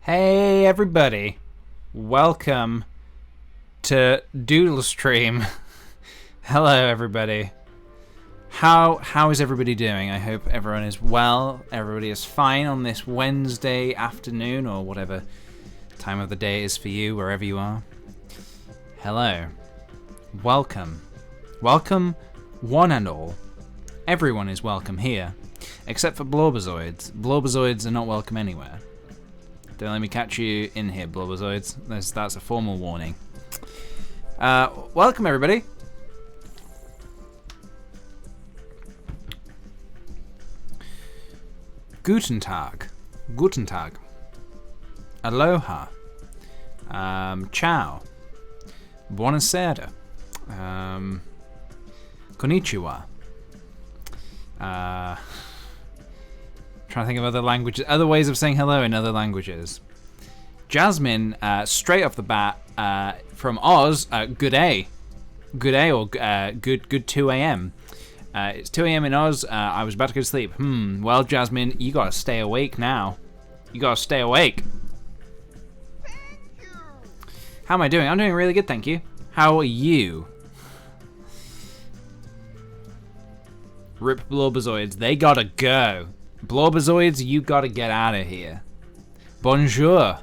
Hey everybody, welcome to Doodle stream. Hello everybody. How is everybody doing? I hope everyone is well. Everybody is fine on this Wednesday afternoon or whatever time of the day it is for you, wherever you are. Hello. Welcome. Welcome one and all. Everyone is welcome here, except for Blorbozoids. Blorbozoids are not welcome anywhere. Don't let me catch you in here, Blorbozoids. That's a formal warning. Welcome, everybody. Guten Tag. Guten Tag. Aloha. Ciao. Buonasera. Konnichiwa. Trying to think of other languages, other ways of saying hello in other languages. Jasmine, straight off the bat, from Oz, good day. Good day or good 2 a.m. It's 2 a.m. in Oz. I was about to go to sleep. Well, Jasmine, you gotta stay awake now. You gotta stay awake. How am I doing? I'm doing really good, thank you. How are you? Rip Blorbozoids, they gotta go. Blorbozoids, you gotta get out of here. Bonjour.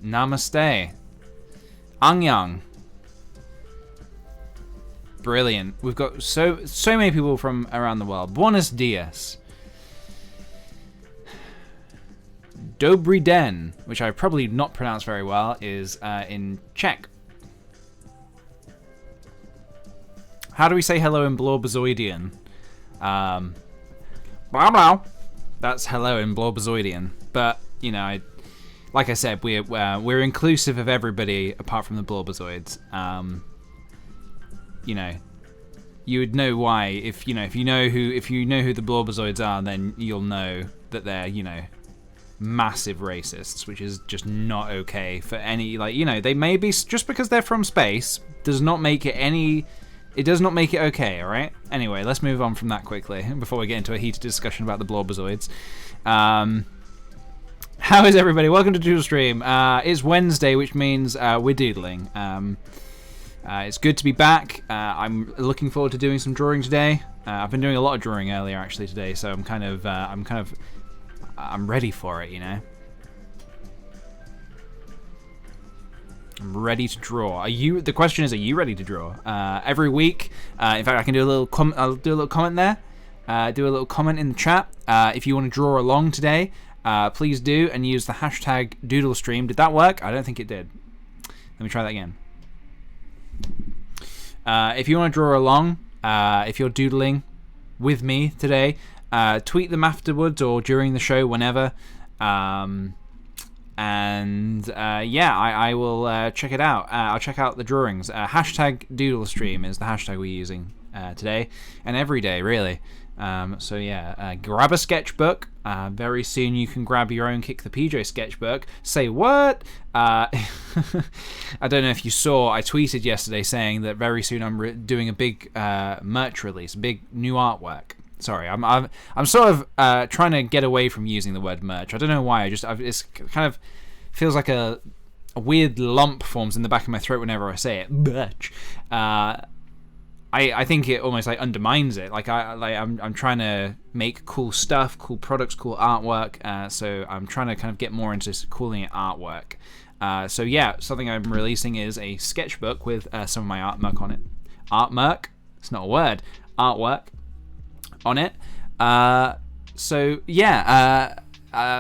Namaste. Anyang. Brilliant. We've got so many people from around the world. Buenos dias. Dobry den, which I probably not pronounced very well, is in Czech. How do we say hello in Blorbozoidian? Blah blah. That's hello in Blorbozoidian. But you know, like I said, we're inclusive of everybody apart from the Blorbozoids. You know, you would know why if you know who the Blorbozoids are, then you'll know that they're massive racists, which is just not okay for any they may be, just because they're from space does not make it any. It does not make it okay, alright? Anyway, let's move on from that quickly before we get into a heated discussion about the Blorbozoids. How is everybody? Welcome to Doodle Stream. It's Wednesday, which means we're doodling. It's good to be back. I'm looking forward to doing some drawing today. I've been doing a lot of drawing earlier actually today, so I'm ready for it, you know? I'm ready to draw. The question is, are you ready to draw? Every week, in fact, I can do a little I'll do a little comment there. Do a little comment in the chat. If you want to draw along today, please do, and use the hashtag DoodleStream. Did that work? I don't think it did. Let me try that again. If you want to draw along, if you're doodling with me today, tweet them afterwards or during the show, whenever. I will check it out. I'll check out the drawings. Hashtag DoodleStream is the hashtag we're using today and every day, really. Grab a sketchbook. Very soon you can grab your own Kick the PJ sketchbook. Say what? I don't know if you saw, I tweeted yesterday saying that very soon I'm doing a big merch release, big new artwork. Sorry, I'm sort of trying to get away from using the word merch. I don't know why. It's kind of feels like a weird lump forms in the back of my throat whenever I say it. Merch. I think it almost undermines it. I'm trying to make cool stuff, cool products, cool artwork. So I'm trying to kind of get more into calling it artwork. Something I'm releasing is a sketchbook with some of my artwork on it. Artwork? It's not a word. Artwork on it.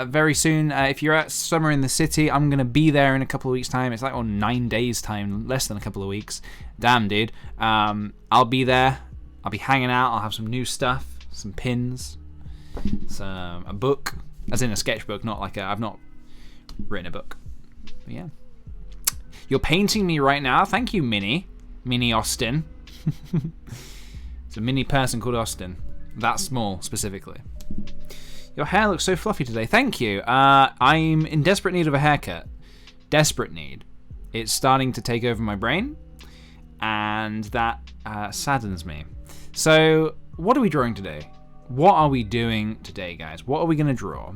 Very soon, if you're at Summer in the City, I'm going to be there in a couple of weeks' time. It's on 9 days' time, less than a couple of weeks. Damn, dude. I'll be there. I'll be hanging out. I'll have some new stuff, some pins, a book, as in a sketchbook, not I've not written a book. But yeah. You're painting me right now. Thank you, Minnie Austin. It's a mini person called Austin. That small, specifically. Your hair looks so fluffy today. Thank you. I'm in desperate need of a haircut. Desperate need. It's starting to take over my brain, and that saddens me. So, what are we drawing today? What are we doing today, guys? What are we going to draw?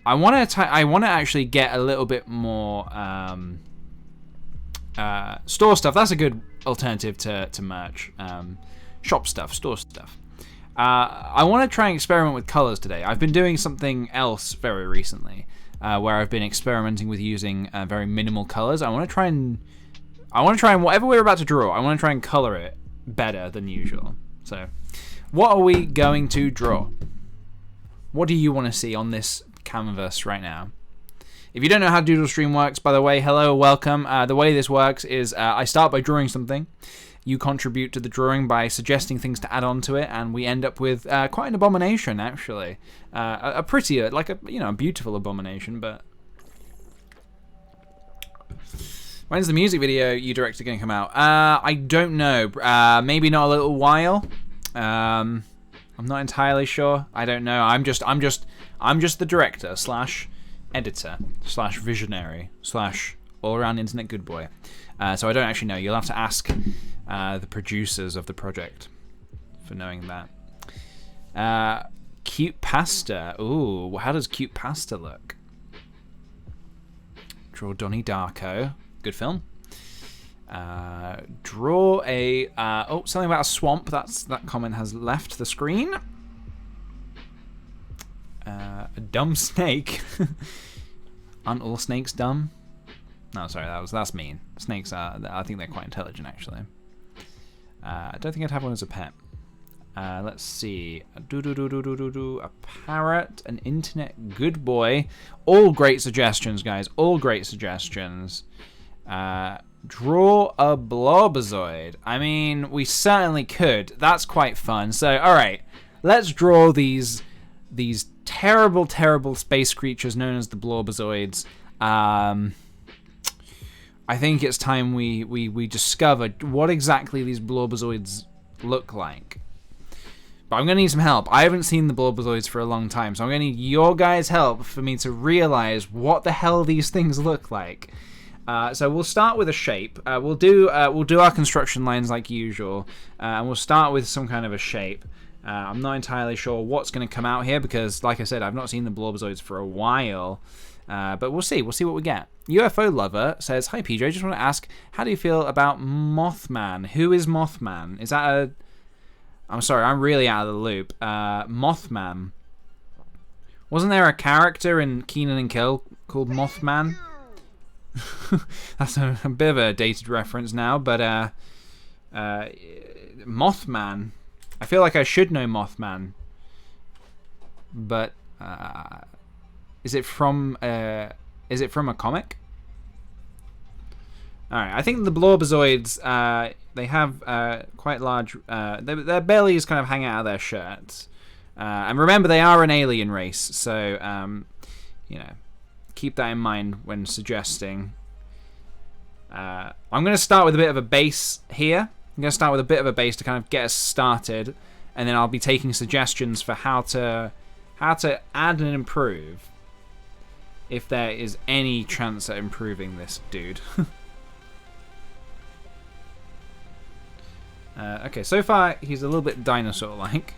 I want to actually get a little bit more store stuff. That's a good alternative to merch. Shop stuff, store stuff. I want to try and experiment with colors today. I've been doing something else very recently, where I've been experimenting with using very minimal colors. I want to try and whatever we're about to draw, I want to try and color it better than usual. So, what are we going to draw? What do you want to see on this canvas right now? If you don't know how Doodle Stream works, by the way, hello, welcome. The way this works is I start by drawing something. You contribute to the drawing by suggesting things to add on to it, and we end up with quite an abomination, actually. A prettier, like a beautiful abomination, but... When's the music video you directed going to come out? I don't know. Maybe not a little while. I'm not entirely sure. I don't know. I'm just the director / editor / visionary / all-around internet good boy. So I don't actually know. You'll have to ask the producers of the project for knowing that. Cute pasta. Ooh, how does cute pasta look? Draw Donnie Darko. Good film. Draw a something about a swamp. That comment has left the screen. A dumb snake. Aren't all snakes dumb? No, sorry, that's mean. Snakes I think they're quite intelligent, actually. I don't think I'd have one as a pet. Let's see. A parrot, an internet good boy. All great suggestions, guys. All great suggestions. Draw a blobozoid. I mean, we certainly could. That's quite fun. So, all right, let's draw these terrible, terrible space creatures known as the blobozoids. I think it's time we discover what exactly these blobozoids look like. But I'm going to need some help. I haven't seen the blobozoids for a long time, so I'm going to need your guys' help for me to realize what the hell these things look like. So we'll start with a shape. We'll do our construction lines like usual, and we'll start with some kind of a shape. I'm not entirely sure what's going to come out here because, like I said, I've not seen the blobozoids for a while. But we'll see. We'll see what we get. UFO Lover says, "Hi PJ, just want to ask, how do you feel about Mothman? Who is Mothman? Is that a... I'm sorry, I'm really out of the loop. Mothman. Wasn't there a character in Kenan and Kel called Mothman?" That's a bit of a dated reference now, but Mothman. I feel like I should know Mothman. But is it from a comic? Alright, I think the blobozoids, they have quite large... their bellies kind of hang out of their shirts. And remember, they are an alien race, so, keep that in mind when suggesting. I'm going to start with a bit of a base here. I'm going to start with a bit of a base to kind of get us started, and then I'll be taking suggestions for how to add and improve, if there is any chance at improving this dude. Okay, so far he's a little bit dinosaur-like.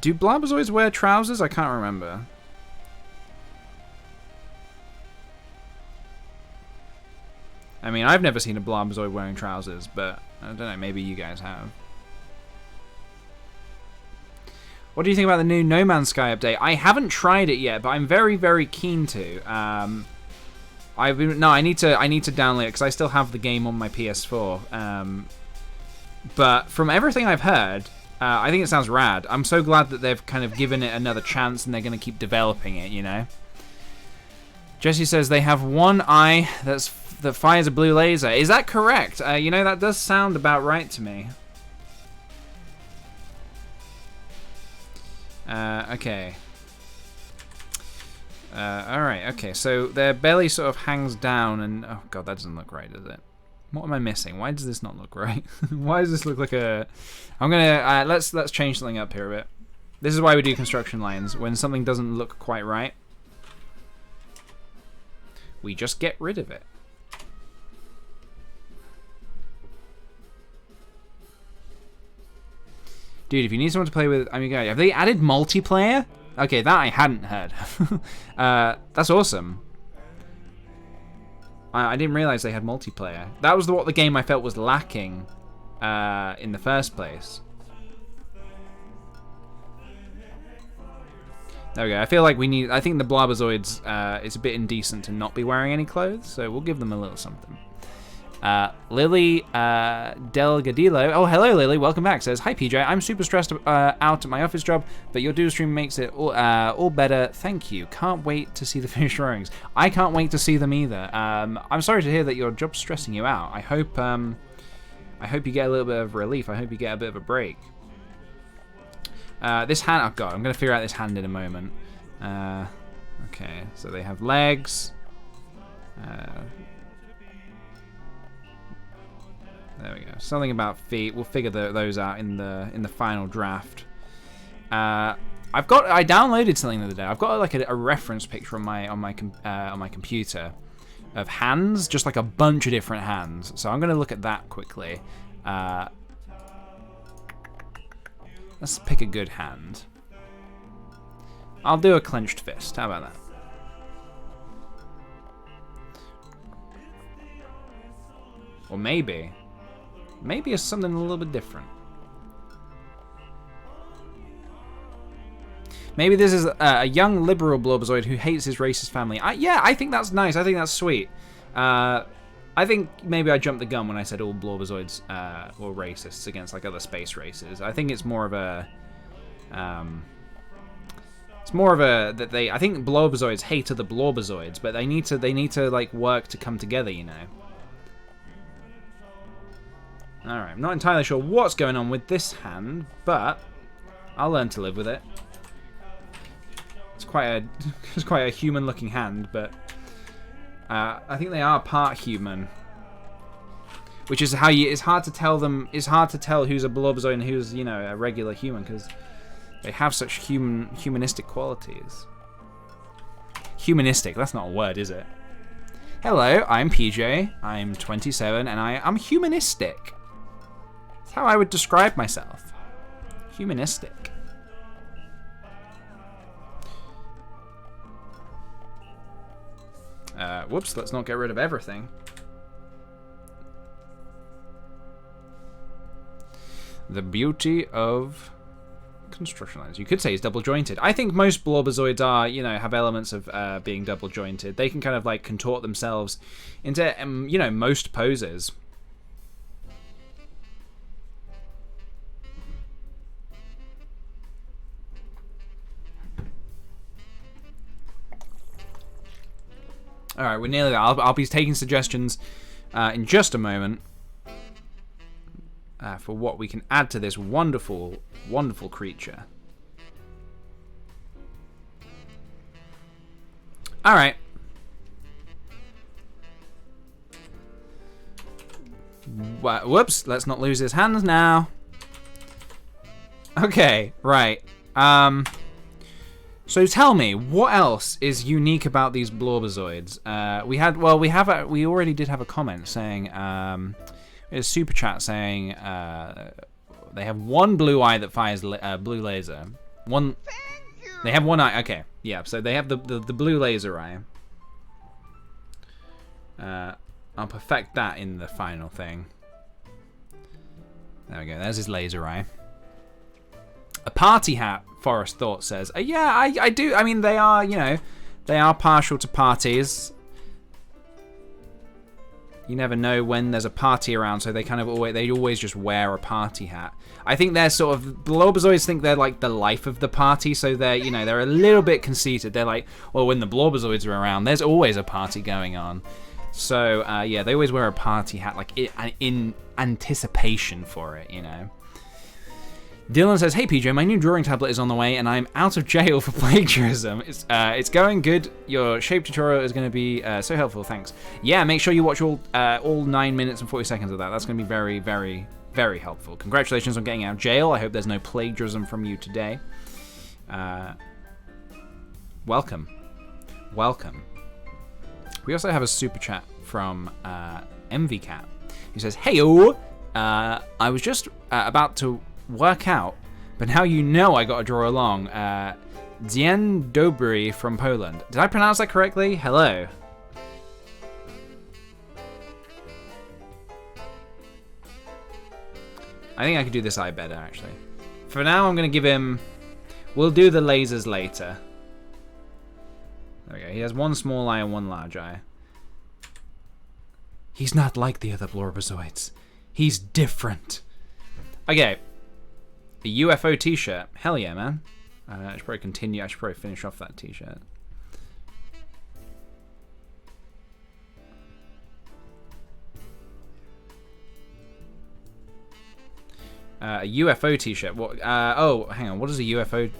Do blobozoids wear trousers? I can't remember. I mean, I've never seen a blobozoid wearing trousers, but I don't know, maybe you guys have. What do you think about the new No Man's Sky update? I haven't tried it yet, but I'm very, very keen to. I need to download it because I still have the game on my PS4. But from everything I've heard, I think it sounds rad. I'm so glad that they've kind of given it another chance and they're going to keep developing it, you know? Jesse says they have one eye that fires a blue laser. Is that correct? That does sound about right to me. Okay. Alright, okay. So their belly sort of hangs down and... Oh god, that doesn't look right, does it? What am I missing? Why does this not look right? Why does this look like a... I'm gonna... let's change something up here a bit. This is why we do construction lines. When something doesn't look quite right, we just get rid of it. Dude, if you need someone to play with, I mean, have they added multiplayer? Okay, that I hadn't heard. That's awesome. I didn't realize they had multiplayer. That was what the game I felt was lacking in the first place. There we go. I feel like I think the Blobberzoids, it's a bit indecent to not be wearing any clothes, so we'll give them a little something. Lily Delgadillo. Oh, hello, Lily. Welcome back. Says, hi, PJ. I'm super stressed out at my office job, but your Doodle stream makes it all better. Thank you. Can't wait to see the finished drawings. I can't wait to see them either. I'm sorry to hear that your job's stressing you out. I hope you get a little bit of relief. I hope you get a bit of a break. This hand. Oh god, I'm gonna figure out this hand in a moment. Okay, so they have legs. There we go. Something about feet. We'll figure those out in the final draft. I downloaded something the other day. I've got like a reference picture on my computer of hands, just like a bunch of different hands. So I'm gonna look at that quickly. Let's pick a good hand. I'll do a clenched fist. How about that? Or maybe it's something a little bit different. Maybe this is a young liberal Blobberzoid who hates his racist family. Yeah, I think that's nice. I think that's sweet. I think maybe I jumped the gun when I said all Blobberzoids were racists against like other space races. I think it's more of a, I think Blobberzoids hate other Blobberzoids, but they need to like work to come together, you know. All right, I'm not entirely sure what's going on with this hand, but I'll learn to live with it. It's quite a human-looking hand, but. I think they are part human, which is how it's hard to tell them. It's hard to tell who's a Blobberzoid and who's, you know, a regular human, because they have such humanistic qualities. Humanistic, that's not a word, is it? Hello, I'm PJ. I'm 27, and I'm humanistic. That's how I would describe myself. Humanistic. Whoops, let's not get rid of everything. The beauty of construction lines. You could say it's double jointed. I think most Blobberzoids are, you know, have elements of being double jointed. They can kind of like contort themselves into, you know, most poses. All right, we're nearly there. I'll be taking suggestions in just a moment for what we can add to this wonderful, wonderful creature. All right. Whoops, let's not lose his hands now. Okay, right. So tell me, what else is unique about these Blobberzoids? We already did have a comment saying, a super chat saying they have one blue eye that fires blue laser. They have one eye. Okay, yeah. So they have the blue laser eye. I'll perfect that in the final thing. There we go. There's his laser eye. A party hat, Forrest Thought says. Yeah, I do. I mean, they are, you know, they are partial to parties. You never know when there's a party around, so they kind of always just wear a party hat. I think they're sort of, Blobberzoids think they're like the life of the party, so they're, you know, they're a little bit conceited. They're like, well, when the Blobberzoids are around, there's always a party going on. So, yeah, they always wear a party hat, like in anticipation for it, you know. Dylan says, hey PJ, my new drawing tablet is on the way and I'm out of jail for plagiarism. It's going good. Your shape tutorial is going to be so helpful, thanks. Yeah, make sure you watch all 9 minutes and 40 seconds of that. That's going to be very, very, very helpful. Congratulations on getting out of jail. I hope there's no plagiarism from you today. Welcome. Welcome. We also have a super chat from MVCat, who says, hey-o, I was just about to work out But now you know I gotta draw along. Dzień dobry from Poland. Did I pronounce that correctly? Hello. I think I could do this eye better, actually. For now, I'm going to give him... We'll do the lasers later. There we go. He has one small eye and one large eye. He's not like the other Blorbozoids. He's different. Okay. A UFO t-shirt. Hell yeah, man. I should probably continue. I should probably finish off that t-shirt. A UFO t-shirt. What? Oh, hang on. What does a UFO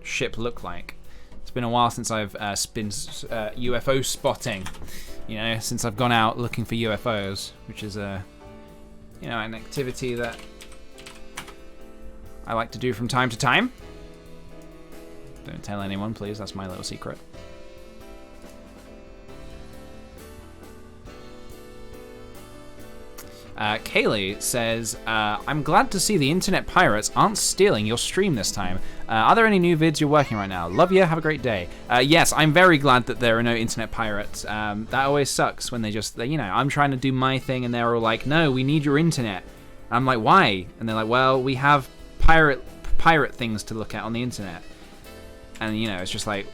ship look like? It's been a while since I've been UFO spotting. You know, since I've gone out looking for UFOs, which is a, you know, an activity that I like to do from time to time. Don't tell anyone, please. That's my little secret. Kaylee says, I'm glad to see the internet pirates aren't stealing your stream this time. Are there any new vids you're working right now? Love you, have a great day. Yes, I'm very glad that there are no internet pirates. That always sucks when you know, I'm trying to do my thing and they're all like, no, we need your internet. I'm like, why? And they're like, well, we have pirate things to look at on the internet. And, you know, it's just like,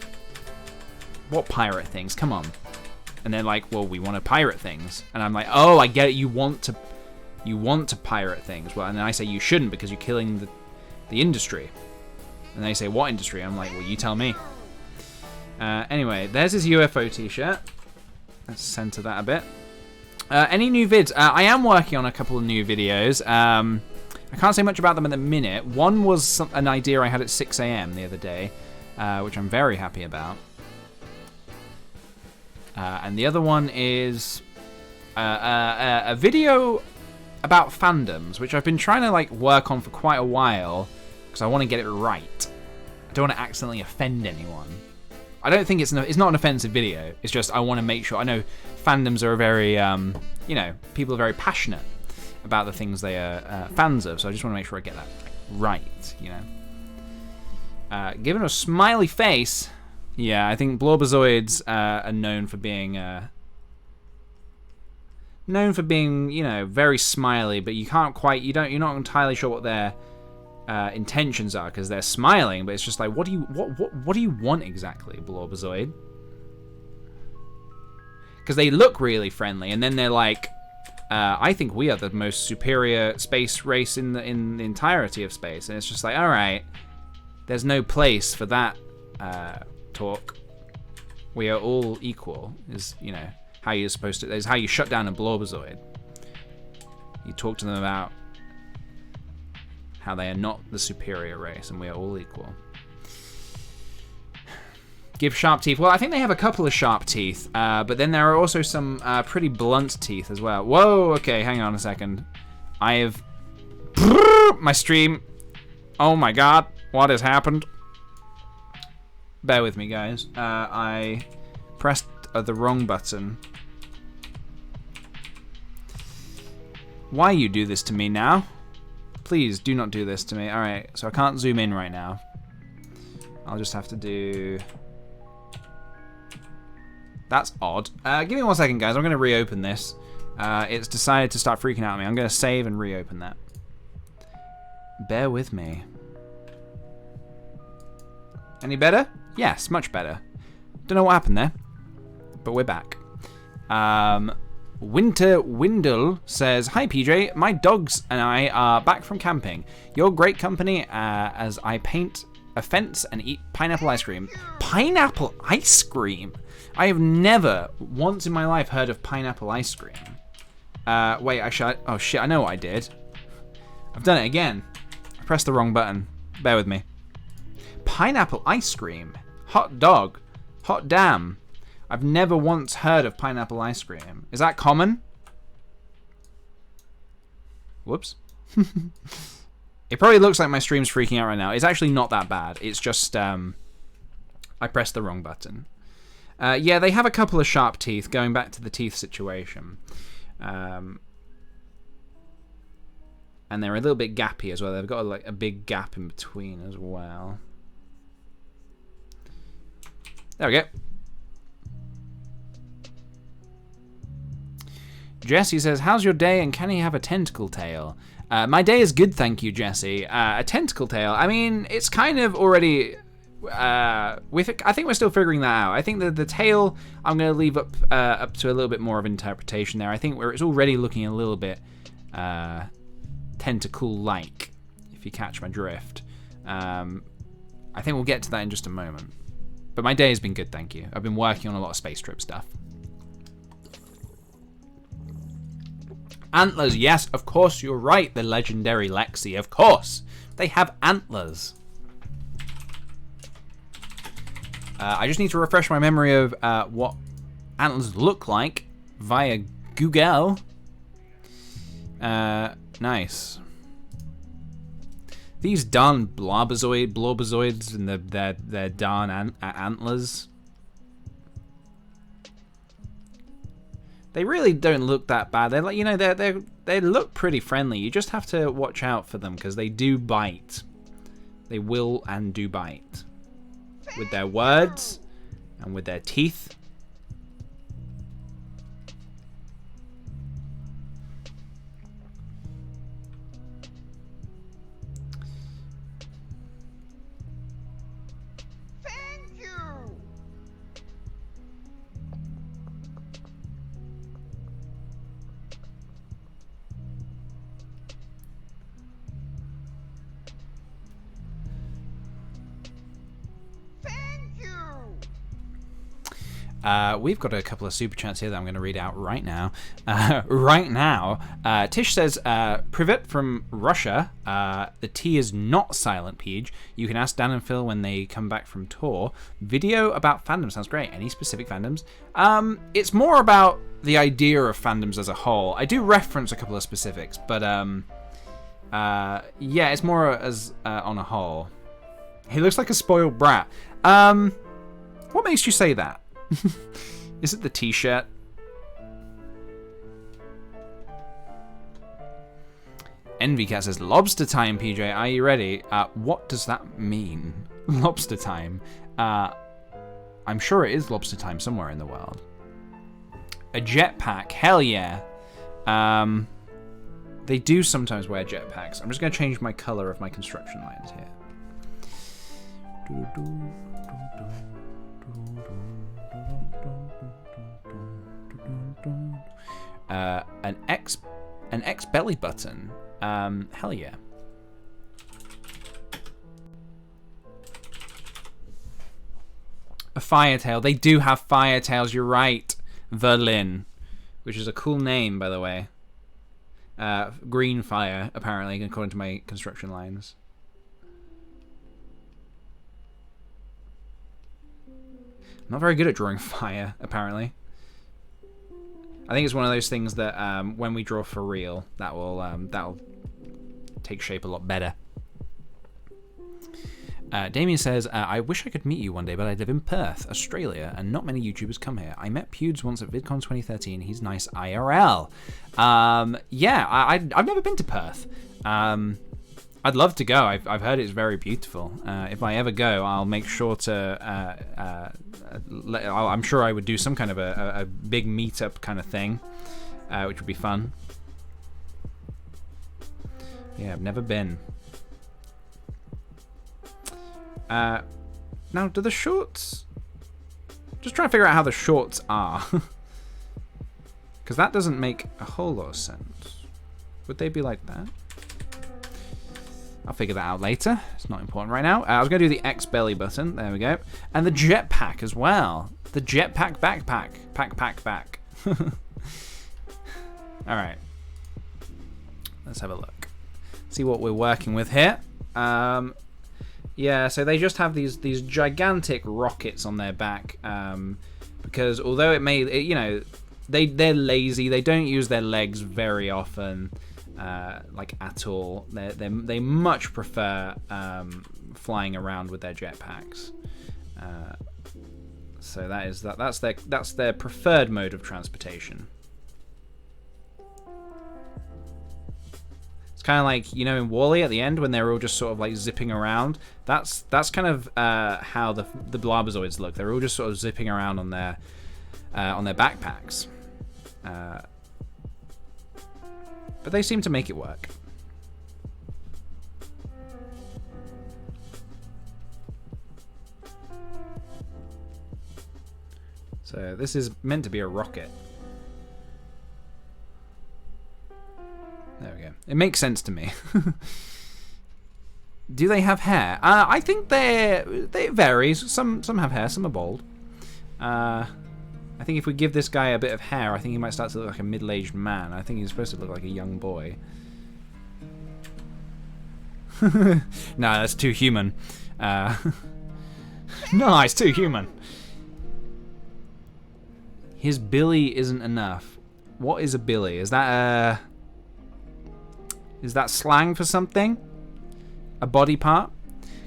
what pirate things? Come on. And they're like, well, we want to pirate things. And I'm like, oh, I get it. You want to pirate things. Well, and then I say you shouldn't because you're killing the industry. And they say, what industry? I'm like, well, you tell me. Anyway, there's his UFO t-shirt. Let's center that a bit. Any new vids? I am working on a couple of new videos. I can't say much about them at the minute. One was an idea I had at 6 a.m. the other day, which I'm very happy about. And the other one is a video about fandoms, which I've been trying to like work on for quite a while because I want to get it right. I don't want to accidentally offend anyone. I don't think it's not an offensive video. It's just I want to make sure. I know fandoms are very, you know, people are very passionate about the things they are fans of, so I just want to make sure I get that right, you know. Given a smiley face. Yeah, I think Blorbozoids are known for being, you know, very smiley, but you're not entirely sure what their intentions are because they're smiling, but it's just like, what do you want exactly, Blorbozoid? Because they look really friendly, and then they're like, I think we are the most superior space race in the entirety of space, and it's just like, all right, there's no place for that. Talk. We are all equal is, you know, how you're supposed to, is how you shut down a Blorbozoid. You talk to them about how they are not the superior race and we are all equal. Give sharp teeth. Well, I think they have a couple of sharp teeth, but then there are also some pretty blunt teeth as well. Whoa, okay, hang on a second. I have my stream. Oh my god, what has happened? Bear with me, guys. I pressed the wrong button. Why you do this to me now? Please do not do this to me. Alright, so I can't zoom in right now. I'll just have to do... That's odd. Give me 1 second, guys. I'm going to reopen this. It's decided to start freaking out at me. I'm going to save and reopen that. Bear with me. Any better? Yes, much better. Don't know what happened there, but we're back. Winter Windle says, hi PJ, my dogs and I are back from camping. You're great company as I paint a fence and eat pineapple ice cream. Pineapple ice cream? I have never once in my life heard of pineapple ice cream. Wait, oh shit, I know what I did. I've done it again. I pressed the wrong button. Bear with me. Pineapple ice cream. Hot dog. Hot damn. I've never once heard of pineapple ice cream. Is that common? Whoops. It probably looks like my stream's freaking out right now. It's actually not that bad. It's just, I pressed the wrong button. Yeah, they have a couple of sharp teeth, going back to the teeth situation. And they're a little bit gappy as well. They've got like a big gap in between as well. There we go. Jesse says, how's your day and can he have a tentacle tail? My day is good, thank you, Jesse. A tentacle tail, I mean, it's kind of already... I think we're still figuring that out. I think that the tail, I'm going to leave up to a little bit more of interpretation there. I think it's already looking a little bit tentacle-like, if you catch my drift. I think we'll get to that in just a moment. But my day has been good, thank you. I've been working on a lot of space trip stuff. Antlers, yes, of course, you're right, the legendary Lexi, of course. They have antlers. I just need to refresh my memory of what antlers look like via Google. Nice. These darn blobberzoids and their darn antlers. They really don't look that bad. They're like, you know, they look pretty friendly. You just have to watch out for them because they do bite. They will and do bite. With their words and with their teeth. Thank you. We've got a couple of super chats here that I'm going to read out right now. Tish says, Privet from Russia. The T is not silent, Peach. You can ask Dan and Phil when they come back from tour. Video about fandom sounds great. Any specific fandoms? It's more about the idea of fandoms as a whole. I do reference a couple of specifics, but yeah, it's more as on a whole. He looks like a spoiled brat. What makes you say that? Is it the t-shirt? EnvyCat says, lobster time, PJ. Are you ready? What does that mean? Lobster time. I'm sure it is lobster time somewhere in the world. A jetpack. Hell yeah. They do sometimes wear jetpacks. I'm just going to change my color of my construction lines here. An X belly button. Hell yeah. A fire tail. They do have fire tails. You're right, Verlin, which is a cool name, by the way. Green fire, apparently, according to my construction lines. I'm not very good at drawing fire, apparently. I think it's one of those things that when we draw for real, that'll take shape a lot better. Damien says, I wish I could meet you one day, but I live in Perth, Australia, and not many YouTubers come here. I met Pewds once at VidCon 2013. He's nice IRL. Yeah, I've never been to Perth. I'd love to go. I've heard it's very beautiful. If I ever go, I'll make sure to... I'm sure I would do some kind of a big meetup kind of thing, which would be fun. Yeah, I've never been. Now, do the shorts... Just trying to figure out how the shorts are. Because that doesn't make a whole lot of sense. Would they be like that? I'll figure that out later. It's not important right now. I was going to do the X belly button. There we go. And the jetpack as well. The jetpack backpack. Pack. Alright. Let's have a look. See what we're working with here. Yeah, so they just have these gigantic rockets on their back. Because although it may... you know, they're lazy. They don't use their legs very often. Like at all. They much prefer flying around with their jetpacks. So that's their preferred mode of transportation. It's kind of like, you know, in WALL-E at the end when they're all just sort of like zipping around. That's kind of how the Blobozoids look. They're all just sort of zipping around on their backpacks. But they seem to make it work. So this is meant to be a rocket. There we go. It makes sense to me. Do they have hair? I think they varies. Some have hair, some are bald. I think if we give this guy a bit of hair, I think he might start to look like a middle-aged man. I think he's supposed to look like a young boy. No, that's too human. No, it's too human. His billy isn't enough. What is a billy? Is that slang for something? A body part?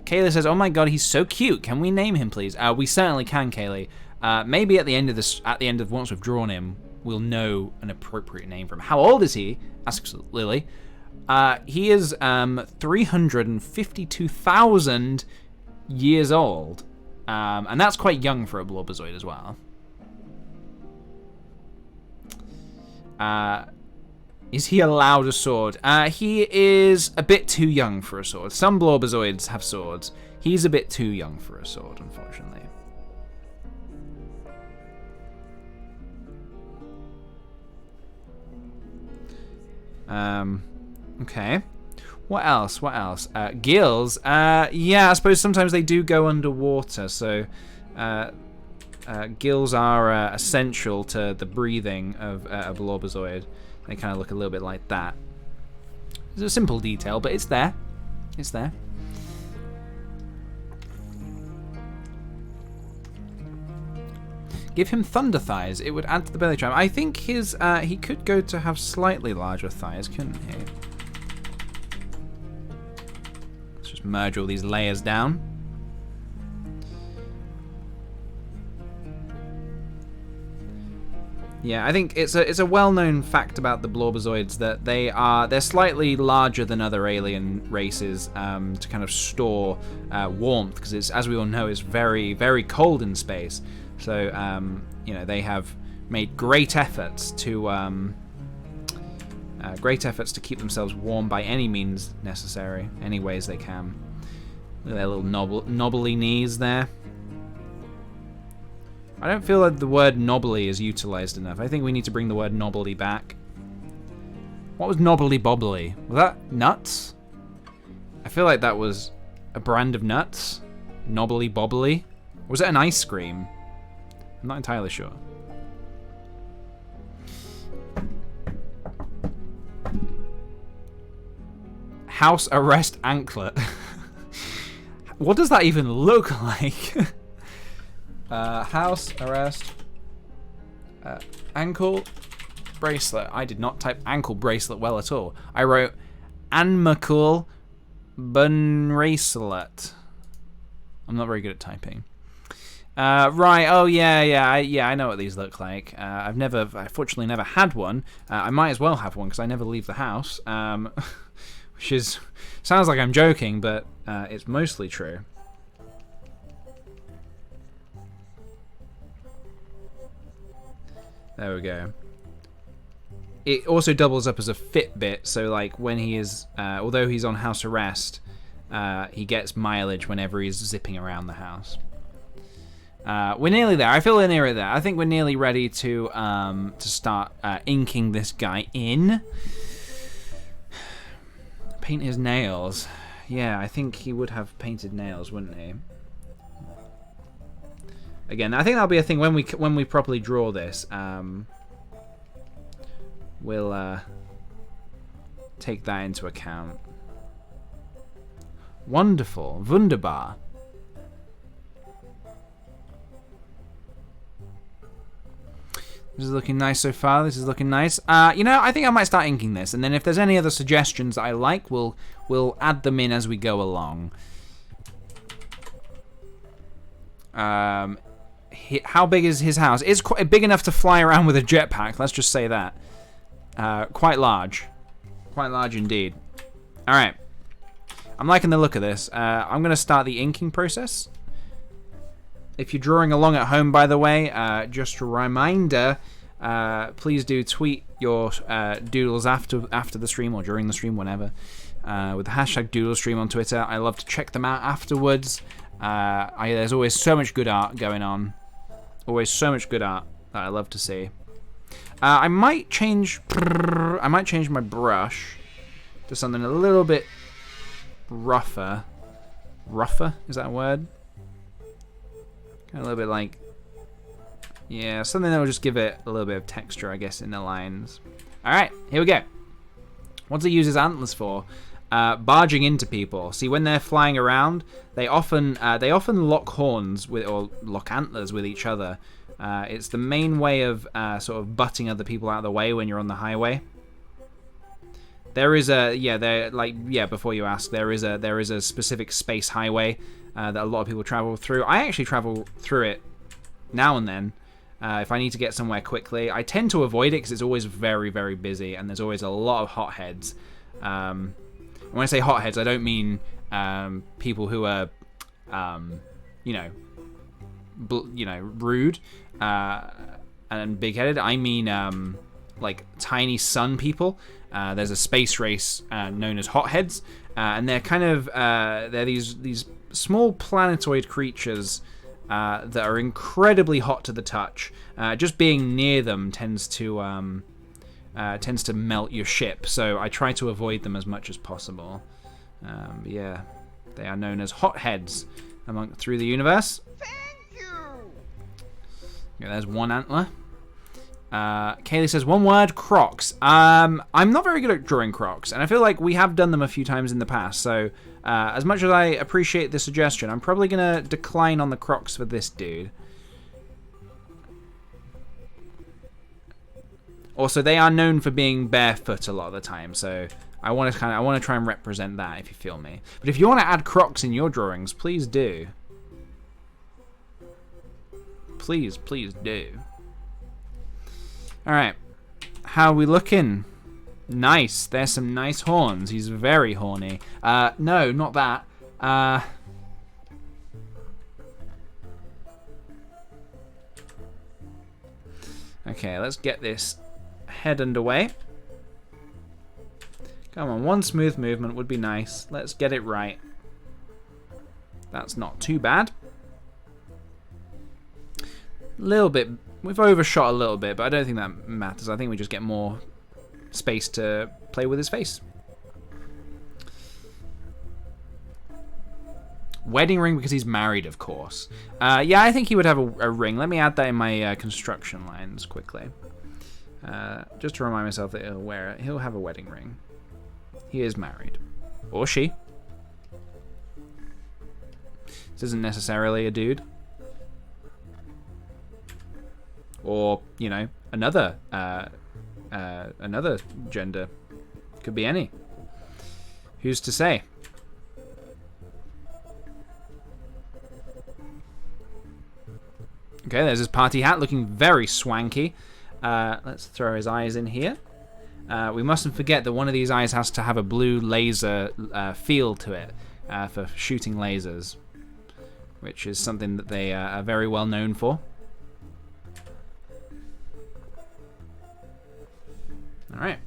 Kaylee says, "Oh my god, he's so cute. Can we name him, please?" We certainly can, Kaylee. Maybe at the end of once we've drawn him, we'll know an appropriate name for him. How old is he? Asks Lily. He is 352,000 years old, and that's quite young for a Blobozoid as well. Is he allowed a sword? He is a bit too young for a sword. Some Blobozoids have swords. He's a bit too young for a sword, unfortunately. Okay. What else? Gills. Yeah, I suppose sometimes they do go underwater, so gills are essential to the breathing of a Blobozoid. They kind of look a little bit like that. It's a simple detail, but it's there. It's there. Give him thunder thighs. It would add to the belly tram. I think his he could go to have slightly larger thighs, couldn't he? Let's just merge all these layers down. Yeah, I think it's a well-known fact about the Blobozoids that they're slightly larger than other alien races to kind of store warmth, because it's, as we all know, it's very, very cold in space. So you know, they have made great efforts to keep themselves warm by any means necessary, any ways they can. Look at their little knobbly knees there. I don't feel like the word knobbly is utilized enough. I think we need to bring the word knobbly back. What was knobbly bobbly? Was that nuts? I feel like that was a brand of nuts. Knobbly bobbly? Or was it an ice cream? I'm not entirely sure. House arrest anklet. What does that even look like? House arrest ankle bracelet. I did not type ankle bracelet well at all. I wrote anmakul bracelet. I'm not very good at typing. Right. Oh yeah. I know what these look like. I fortunately never had one. I might as well have one because I never leave the house. Which sounds like I'm joking, but it's mostly true. There we go. It also doubles up as a Fitbit, so like when he is, although he's on house arrest, he gets mileage whenever he's zipping around the house. We're nearly there. I feel we're nearly there. I think we're nearly ready to start inking this guy in. Paint his nails. Yeah, I think he would have painted nails, wouldn't he? Again, I think that'll be a thing when we properly draw this. We'll take that into account. Wonderful, wunderbar. This is looking nice so far. This is looking nice. You know, I think I might start inking this, and then if there's any other suggestions that I like, we'll add them in as we go along. How big is his house? It's quite big enough to fly around with a jetpack. Let's just say that. Quite large indeed. Alright. I'm liking the look of this. I'm going to start the inking process. If you're drawing along at home, by the way, just a reminder, please do tweet your doodles after the stream or during the stream, whenever, with the hashtag doodlestream on Twitter. I love to check them out afterwards. There's always so much good art going on. Always so much good art that I love to see. I might change my brush to something a little bit rougher. Rougher? Is that a word? Kind of a little bit like... Yeah, something that will just give it a little bit of texture, I guess, in the lines. Alright, here we go. What's it use his antlers for? Barging into people. See, when they're flying around, they often lock horns with, or lock antlers with each other. It's the main way of sort of butting other people out of the way when you're on the highway. There is before you ask, there is a specific space highway that a lot of people travel through. I actually travel through it now and then if I need to get somewhere quickly. I tend to avoid it because it's always very, very busy and there's always a lot of hotheads. When I say hotheads, I don't mean people who are, rude and big-headed. I mean like tiny sun people. There's a space race known as hotheads, and they're kind of they're these small planetoid creatures that are incredibly hot to the touch. Just being near them tends to melt your ship, so I try to avoid them as much as possible. Yeah, they are known as hotheads through the universe. Thank you. Yeah, there's one antler. Kaylee says, one word, Crocs. I'm not very good at drawing Crocs, and I feel like we have done them a few times in the past, so as much as I appreciate the suggestion, I'm probably going to decline on the Crocs for this dude. Also, they are known for being barefoot a lot of the time, so I want to try and represent that, if you feel me. But if you want to add Crocs in your drawings, please do. Please do. Alright, how are we looking? Nice, there's some nice horns. He's very horny. No, not that. Okay, let's get this head underway. Come on, one smooth movement would be nice. Let's get it right. That's not too bad. A little bit. We've overshot a little bit, but I don't think that matters. I think we just get more space to play with his face. Wedding ring because he's married, of course. Yeah, I think he would have a ring. Let me add that in my construction lines quickly. Just to remind myself that he'll wear it. He'll have a wedding ring. He is married. Or she. This isn't necessarily a dude. Or, you know, another gender. Could be any. Who's to say? Okay, there's his party hat looking very swanky. Let's throw his eyes in here. We mustn't forget that one of these eyes has to have a blue laser feel to it for shooting lasers, which is something that they are very well known for. Alright.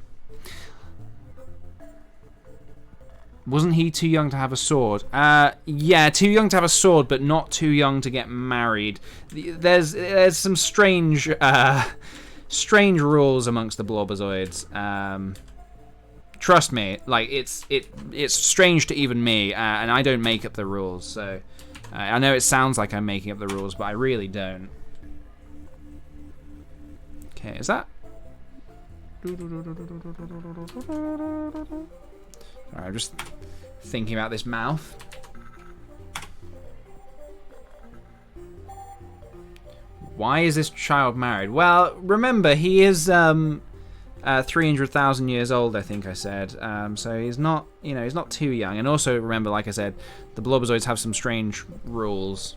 Wasn't he too young to have a sword? Yeah, too young to have a sword, but not too young to get married. There's some strange strange rules amongst the Blobberzoids. Trust me, like it's strange to even me, and I don't make up the rules. So I know it sounds like I'm making up the rules, but I really don't. Okay, is that? Sorry, I'm just thinking about this mouth. Why is this child married? Well, remember, he is 300,000 years old, I think I said. So he's not, you know, he's not too young. And also, remember, like I said, the Blobberzoids have some strange rules.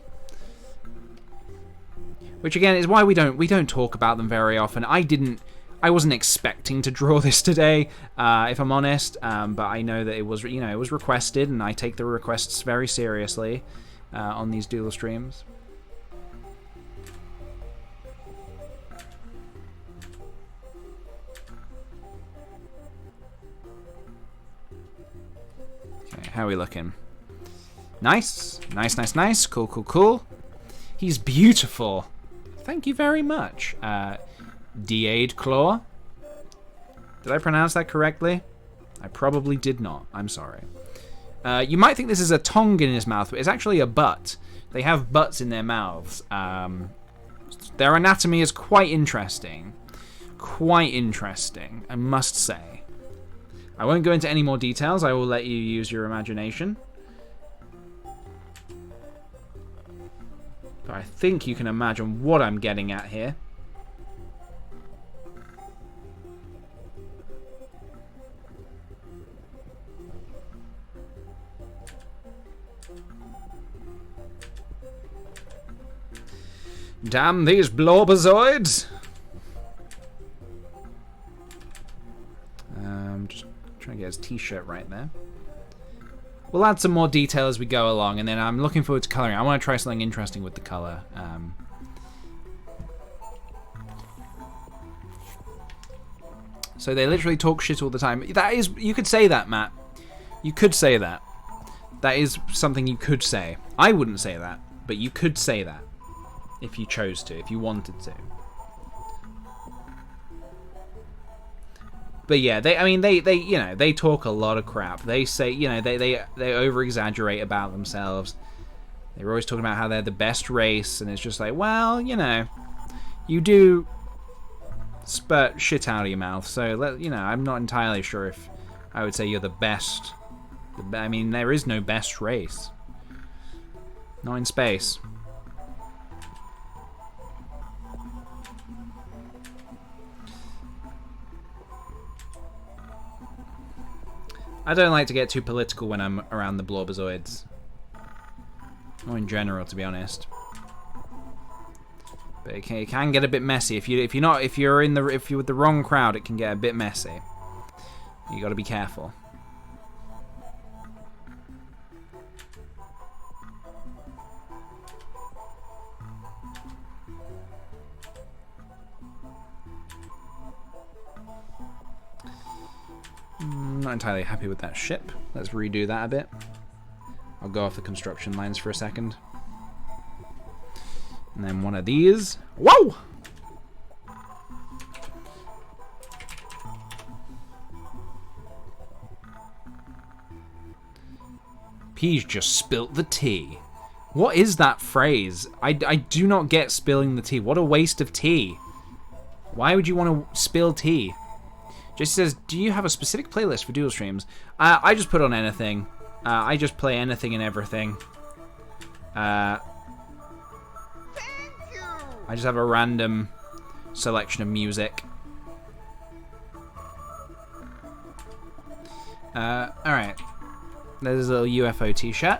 Which, again, is why we don't talk about them very often. I didn't I wasn't expecting to draw this today, if I'm honest, but I know that it was, it was requested, and I take the requests very seriously on these Doodle streams. Okay, how are we looking? Nice, nice, nice, nice. Cool, cool, cool. He's beautiful. Thank you very much. D8 Claw. Did I pronounce that correctly? I probably did not. I'm sorry. You might think this is a tongue in his mouth, but it's actually a butt. They have butts in their mouths. Their anatomy is quite interesting. Quite interesting, I must say. I won't go into any more details. I will let you use your imagination. But I think you can imagine what I'm getting at here. Damn these blorbozoids! Just trying to get his t-shirt right there. We'll add some more detail as we go along, and then I'm looking forward to coloring. I want to try something interesting with the color. So they literally talk shit all the time. That is, you could say that, Matt. You could say that. That is something you could say. I wouldn't say that, but you could say that if you chose to, if you wanted to. But yeah, they talk a lot of crap. They say, they over-exaggerate about themselves. They're always talking about how they're the best race, and it's just like, well, you do spurt shit out of your mouth, so, I'm not entirely sure if I would say you're the best. I mean, there is no best race. Not in space. I don't like to get too political when I'm around the blorbozoids. Or in general, to be honest. But it can get a bit messy. If you're with the wrong crowd, it can get a bit messy. You got to be careful. Not entirely happy with that ship. Let's redo that a bit. I'll go off the construction lines for a second. And then one of these. Whoa! He's just spilt the tea. What is that phrase? I do not get spilling the tea. What a waste of tea. Why would you want to spill tea? Jesse says, do you have a specific playlist for Doodle streams? I just put on anything. I just play anything and everything. Thank you. I just have a random selection of music. Alright. There's a little UFO t-shirt.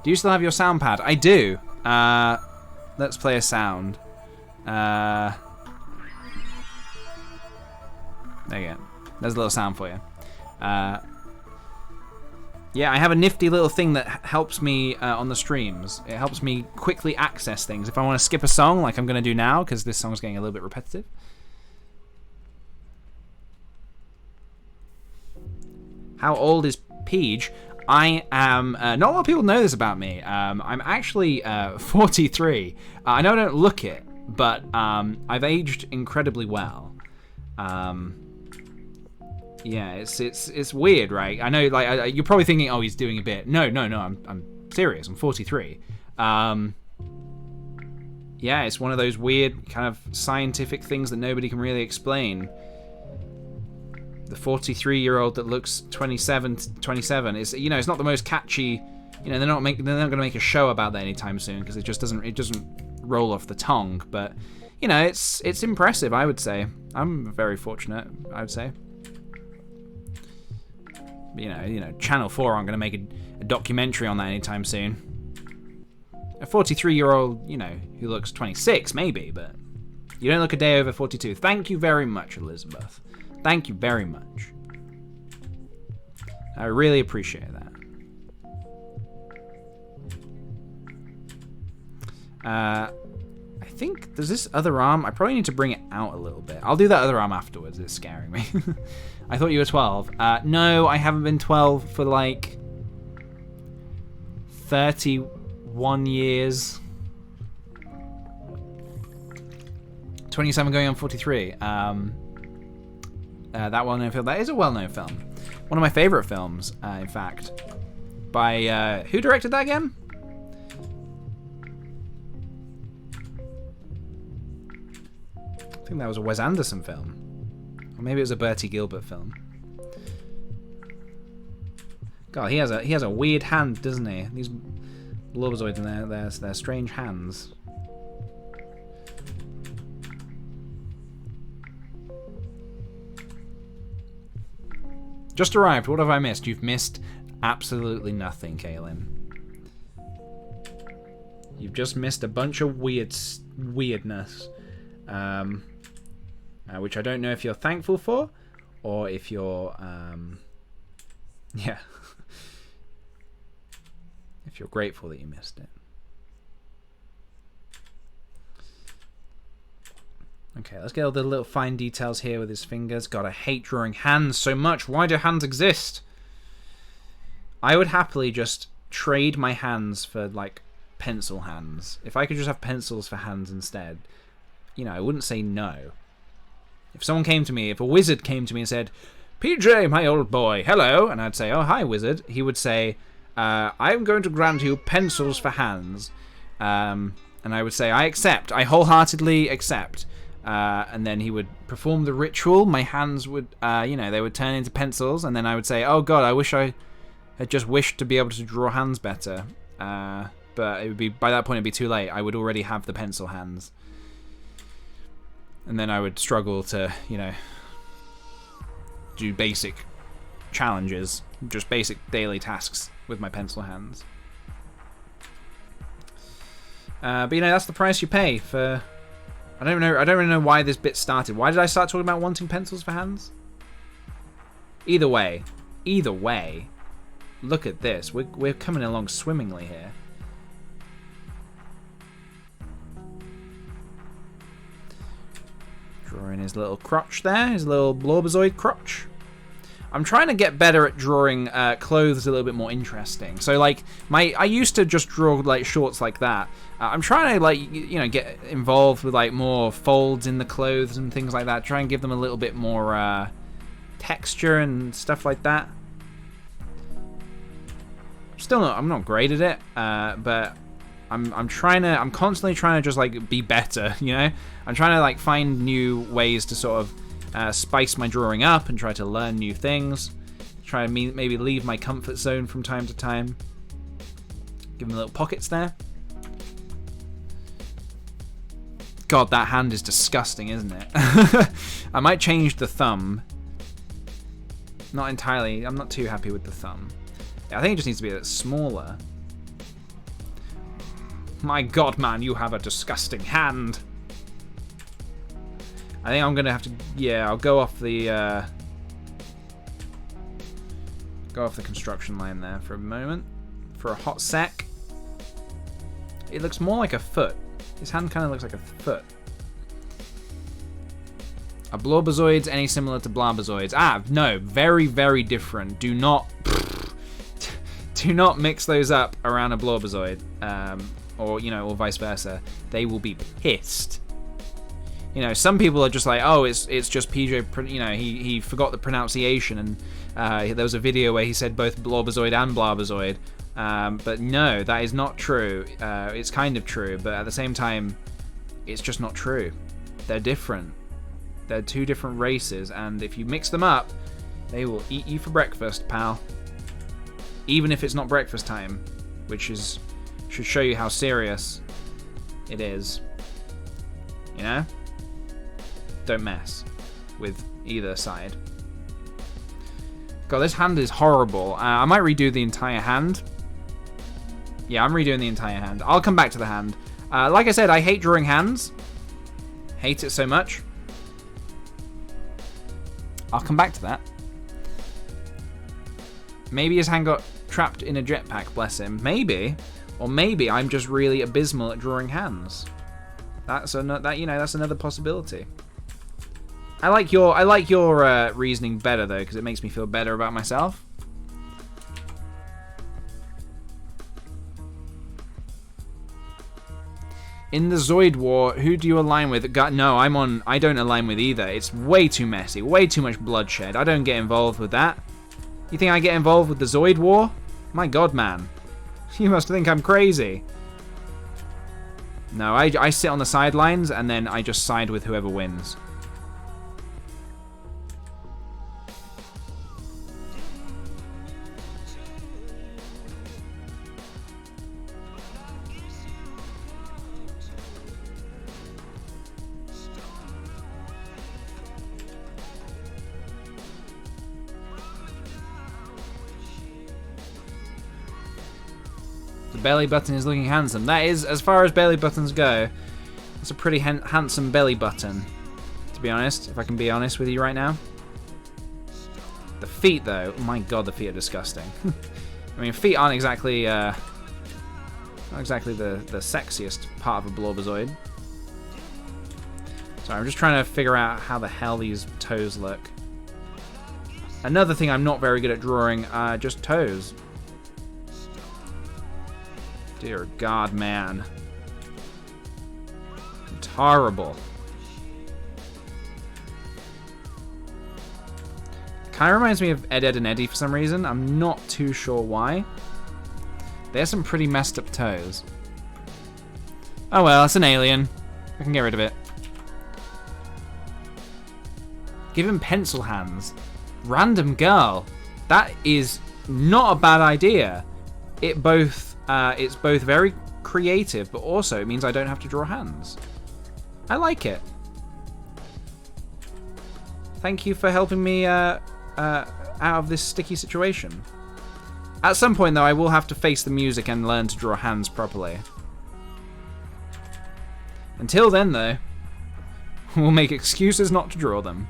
Do you still have your sound pad? I do. Let's play a sound. There you go. There's a little sound for you. Yeah, I have a nifty little thing that helps me on the streams. It helps me quickly access things. If I want to skip a song, like I'm going to do now, because this song's getting a little bit repetitive. How old is Peach? I am, not a lot of people know this about me. I'm actually 43. I know I don't look it, but I've aged incredibly well. Yeah, it's weird, right? I know, like, you're probably thinking, oh, he's doing a bit. No, I'm serious. I'm 43. Yeah, it's one of those weird kind of scientific things that nobody can really explain. The 43-year-old that looks 27 is, it's not the most catchy. They're not going to make a show about that anytime soon because it doesn't roll off the tongue. But it's impressive, I would say. I'm very fortunate, I would say. Channel 4 aren't going to make a documentary on that anytime soon. A 43-year-old, you know, who looks 26, maybe, but you don't look a day over 42. Thank you very much, Elizabeth. Thank you very much. I really appreciate that. I think, there's this other arm. I probably need to bring it out a little bit. I'll do that other arm afterwards. It's scaring me. I thought you were 12. No, I haven't been 12 for like 31 years. 27 going on 43. That well-known film. That is a well-known film. One of my favorite films, in fact. By, who directed that again? I think that was a Wes Anderson film. Or maybe it was a Bertie Gilbert film. God, he has a weird hand, doesn't he? These Blobozoids and their strange hands. Just arrived. What have I missed? You've missed absolutely nothing, Kaylin. You've just missed a bunch of weirdness. Which I don't know if you're thankful for, or if you're, yeah. If you're grateful that you missed it. Okay, let's get all the little fine details here with his fingers. God, I hate drawing hands so much. Why do hands exist? I would happily just trade my hands for, like, pencil hands. If I could just have pencils for hands instead, you know, I wouldn't say no. If someone came to me, if a wizard came to me and said, PJ, my old boy, hello, and I'd say, oh, hi, wizard, he would say, I'm going to grant you pencils for hands. And I would say, I accept. I wholeheartedly accept. And then he would perform the ritual. My hands would, you know, they would turn into pencils. And then I would say, oh, God, I wish I had just wished to be able to draw hands better. But it would be, by that point, it'd be too late. I would already have the pencil hands. And then I would struggle to, you know, do basic challenges, just basic daily tasks with my pencil hands. But you know, that's the price you pay for. I don't really know why this bit started. Why did I start talking about wanting pencils for hands? Either way, look at this. We're coming along swimmingly here. Drawing his little crotch there, his little Blobozoid crotch. I'm trying to get better at drawing clothes a little bit more interesting. So like, I used to just draw like shorts like that. I'm trying to like, you know, get involved with like more folds in the clothes and things like that. Try and give them a little bit more texture and stuff like that. I'm not great at it, but I'm constantly trying to just like be better, you know? I'm trying to like find new ways to sort of spice my drawing up and try to learn new things. Try and maybe leave my comfort zone from time to time. Give them little pockets there. God, that hand is disgusting, isn't it? I might change the thumb. Not entirely. I'm not too happy with the thumb. I think it just needs to be a bit smaller. My God, man, you have a disgusting hand. I think I'm gonna have to. Yeah, I'll go off the construction line there for a moment, for a hot sec. It looks more like a foot. His hand kind of looks like a foot. Are Blobozoids any similar to Blabozoids? Ah, no, very, very different. Do not mix those up around a Blobozoid, or you know, or vice versa. They will be pissed. You know, some people are just like, oh, it's just PJ. You know, he forgot the pronunciation, and there was a video where he said both Blobozoid and Blabozoid. But no, that is not true. It's kind of true, but at the same time, it's just not true. They're different. They're two different races, and if you mix them up, they will eat you for breakfast, pal. Even if it's not breakfast time, which should show you how serious it is. You know? Don't mess with either side. God, this hand is horrible. I might redo the entire hand. Yeah, I'm redoing the entire hand. I'll come back to the hand. Like I said, I hate drawing hands. Hate it so much. I'll come back to that. Maybe his hand got trapped in a jetpack, bless him. Maybe. Or maybe I'm just really abysmal at drawing hands. That's another possibility. I like your reasoning better though, because it makes me feel better about myself. In the Zoid War, who do you align with? No, I don't align with either. It's way too messy, way too much bloodshed. I don't get involved with that. You think I get involved with the Zoid War? My god, man. You must think I'm crazy. No, I sit on the sidelines and then I just side with whoever wins. The belly button is looking handsome. That is, as far as belly buttons go, it's a pretty handsome belly button, to be honest, if I can be honest with you right now. The feet, though, oh my god, the feet are disgusting. I mean, feet aren't exactly, not exactly the sexiest part of a Blorbozoid. Sorry, I'm just trying to figure out how the hell these toes look. Another thing I'm not very good at drawing are just toes. Dear God, man. It's horrible. Kind of reminds me of Ed, Edd and Eddy for some reason. I'm not too sure why. They have some pretty messed up toes. Oh well, it's an alien. I can get rid of it. Give him pencil hands. Random girl. That is not a bad idea. It's both very creative, but also it means I don't have to draw hands. I like it. Thank you for helping me out of this sticky situation. At some point, though, I will have to face the music and learn to draw hands properly. Until then, though, we'll make excuses not to draw them.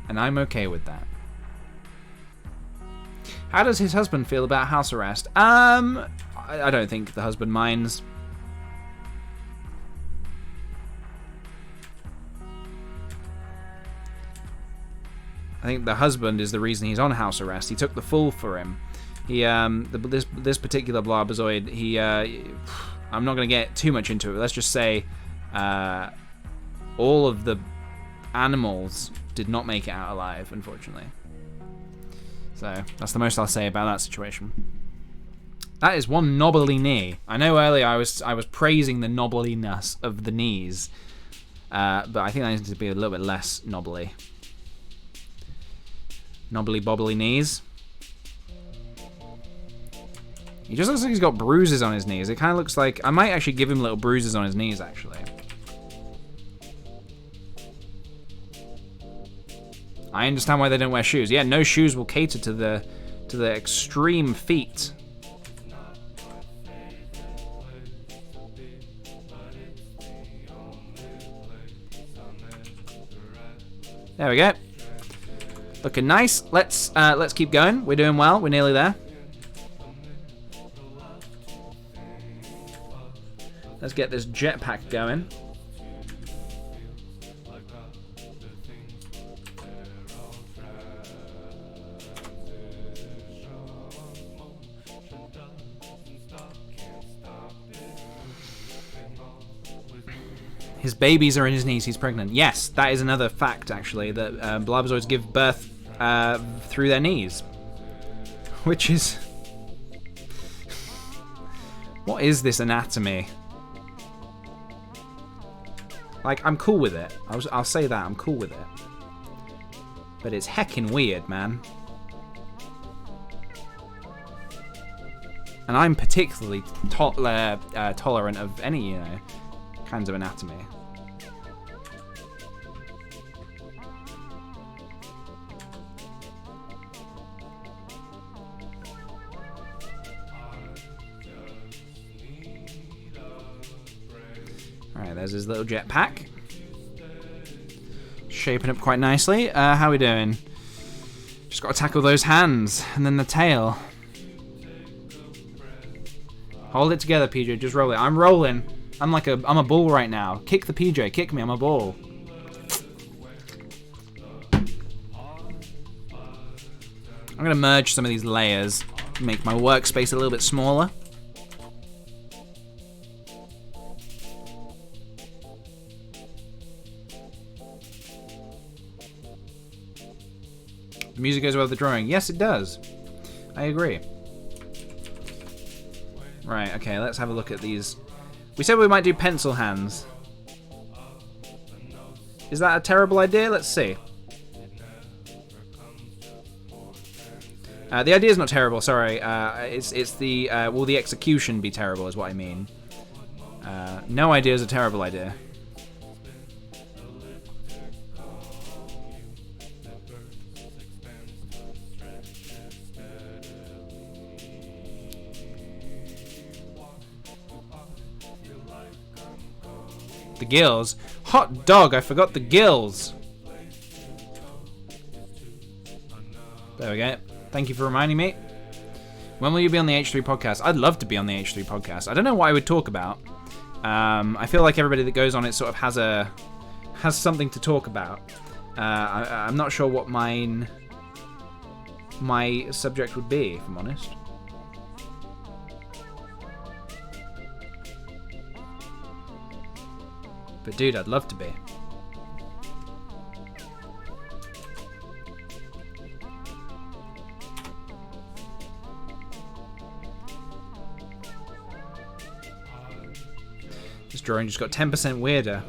And I'm okay with that. How does his husband feel about house arrest? I don't think the husband minds. I think the husband is the reason he's on house arrest. He took the fall for him. He, this particular Blorbozoid, he, I'm not going to get too much into it. Let's just say, all of the animals did not make it out alive, unfortunately. So that's the most I'll say about that situation. That is one knobbly knee. I know earlier I was praising the knobbliness of the knees, but I think that needs to be a little bit less knobbly. Knobbly bobbly knees. He just looks like he's got bruises on his knees. It kind of looks like I might actually give him little bruises on his knees, actually. I understand why they don't wear shoes. Yeah, no shoes will cater to the extreme feet. There we go. Looking nice. Let's keep going. We're doing well. We're nearly there. Let's get this jetpack going. His babies are in his knees. He's pregnant. Yes, that is another fact, actually, that Blorbozoids give birth through their knees. Which is... What is this anatomy? Like, I'm cool with it. I'll say that. I'm cool with it. But it's heckin' weird, man. And I'm particularly tolerant of any, kinds of anatomy. Alright, there's his little jetpack. Shaping up quite nicely. How are we doing? Just got to tackle those hands. And then the tail. Hold it together, PJ. Just roll it. I'm rolling. I'm a ball right now. Kick the PJ. Kick me. I'm a ball. I'm going to merge some of these layers. Make my workspace a little bit smaller. The music goes well with the drawing. Yes, it does. I agree. Right, okay, let's have a look at these. We said we might do pencil hands. Is that a terrible idea? Let's see. The idea is not terrible, sorry. It's the... will the execution be terrible is what I mean. No idea is a terrible idea. The gills. Hot dog, I forgot the gills. There we go. Thank you for reminding me. When will you be on the H3 podcast? I'd love to be on the H3 podcast. I don't know what I would talk about. I feel like everybody that goes on it sort of has something to talk about. I'm not sure what my subject would be, if I'm honest. But dude, I'd love to be. This drawing just got 10% weirder.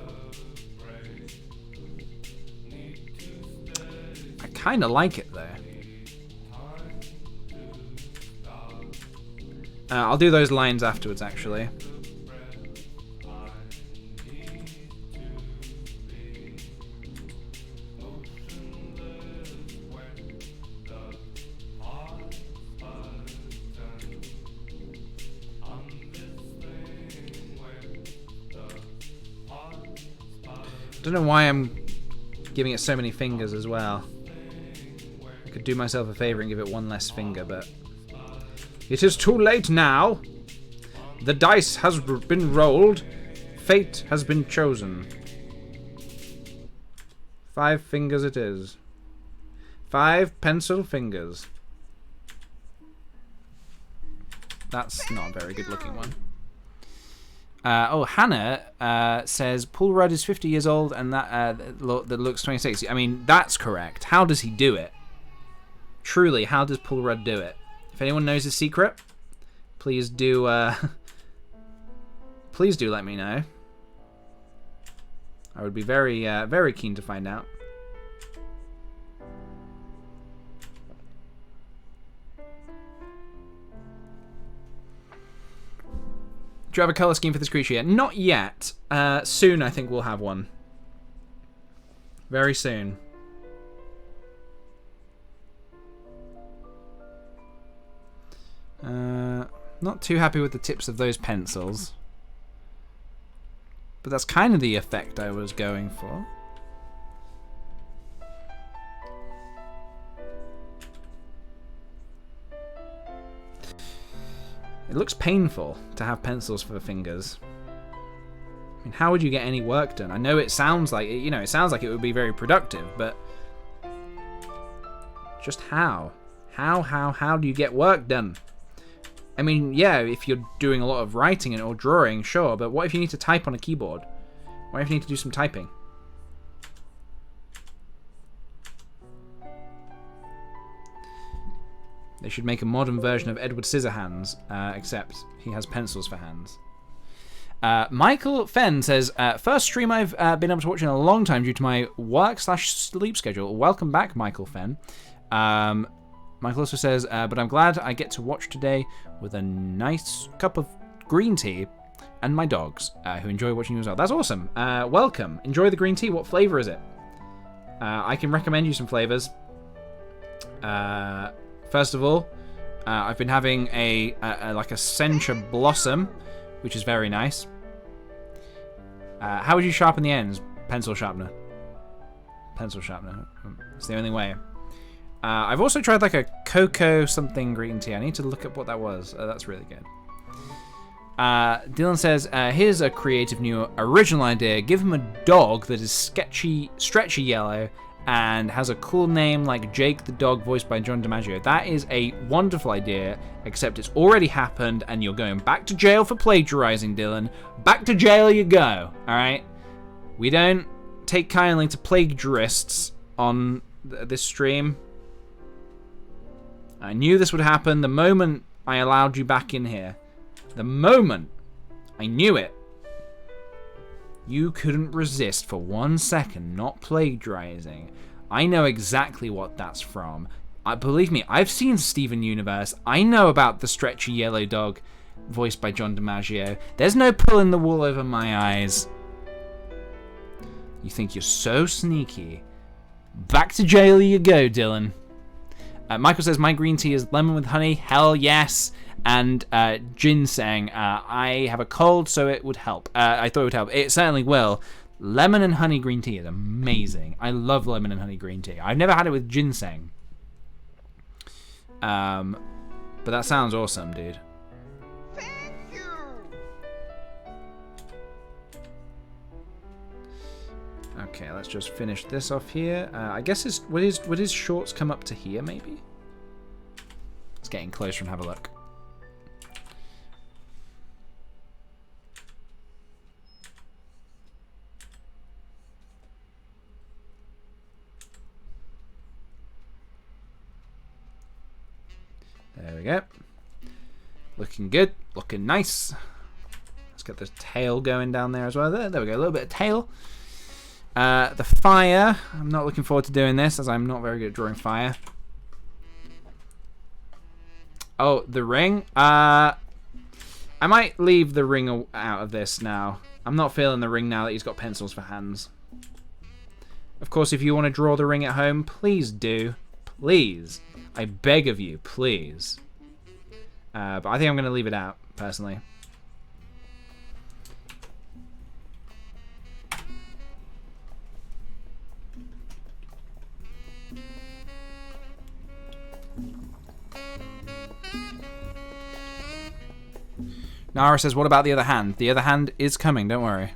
I kind of like it though. I'll do those lines afterwards actually. I don't know why I'm giving it so many fingers as well. I could do myself a favour and give it one less finger, but... It is too late now! The dice has been rolled. Fate has been chosen. 5 fingers it is. 5 pencil fingers. That's not a very good looking one. Hannah says Paul Rudd is 50 years old and that looks 26. I mean, that's correct. How does he do it? Truly, how does Paul Rudd do it? If anyone knows his secret, please do please do let me know. I would be very very keen to find out. Do you have a colour scheme for this creature yet? Not yet. Soon, I think we'll have one. Very soon. Not too happy with the tips of those pencils. But that's kind of the effect I was going for. It looks painful to have pencils for the fingers. I mean, how would you get any work done? I know it sounds like, you know, it sounds like it would be very productive, but just how? How do you get work done? I mean, yeah, if you're doing a lot of writing or drawing, sure, but what if you need to type on a keyboard? What if you need to do some typing? They should make a modern version of Edward Scissorhands, except he has pencils for hands. Michael Fenn says, first stream I've been able to watch in a long time due to my work/sleep schedule. Welcome back, Michael Fenn. Michael also says, but I'm glad I get to watch today with a nice cup of green tea and my dogs, who enjoy watching you as well. That's awesome. Welcome. Enjoy the green tea. What flavour is it? I can recommend you some flavours. First of all, I've been having like a Sencha Blossom, which is very nice. How would you sharpen the ends? Pencil sharpener. Pencil sharpener. It's the only way. I've also tried like a cocoa something green tea. I need to look up what that was. That's really good. Dylan says, here's a creative new original idea. Give him a dog that is stretchy yellow and has a cool name like Jake the dog, voiced by John DiMaggio. That is a wonderful idea, except it's already happened and you're going back to jail for plagiarizing, Dylan. Back to jail you go, alright? We don't take kindly to plagiarists on this stream. I knew this would happen the moment I allowed you back in here. The moment I knew it. You couldn't resist for 1 second not plagiarizing. I know exactly what that's from. Believe me, I've seen Steven Universe. I know about the stretchy yellow dog voiced by John DiMaggio. There's no pulling the wool over my eyes. You think you're so sneaky. Back to jail you go, Dylan. Michael says, my green tea is lemon with honey. Hell yes. And ginseng. I have a cold, so it would help. I thought it would help. It certainly will. Lemon and honey green tea is amazing. I love lemon and honey green tea. I've never had it with ginseng. But that sounds awesome, dude. Thank you. Okay, let's just finish this off here. I guess would his shorts come up to here, maybe? Let's get in closer and have a look. There we go. Looking good. Looking nice. Let's get the tail going down there as well. There we go. A little bit of tail. The fire. I'm not looking forward to doing this, as I'm not very good at drawing fire. Oh, the ring. I might leave the ring out of this now. I'm not feeling the ring now that he's got pencils for hands. Of course, if you want to draw the ring at home, please do. Please. I beg of you, please. But I think I'm going to leave it out, personally. Nara says, what about the other hand? The other hand is coming, don't worry.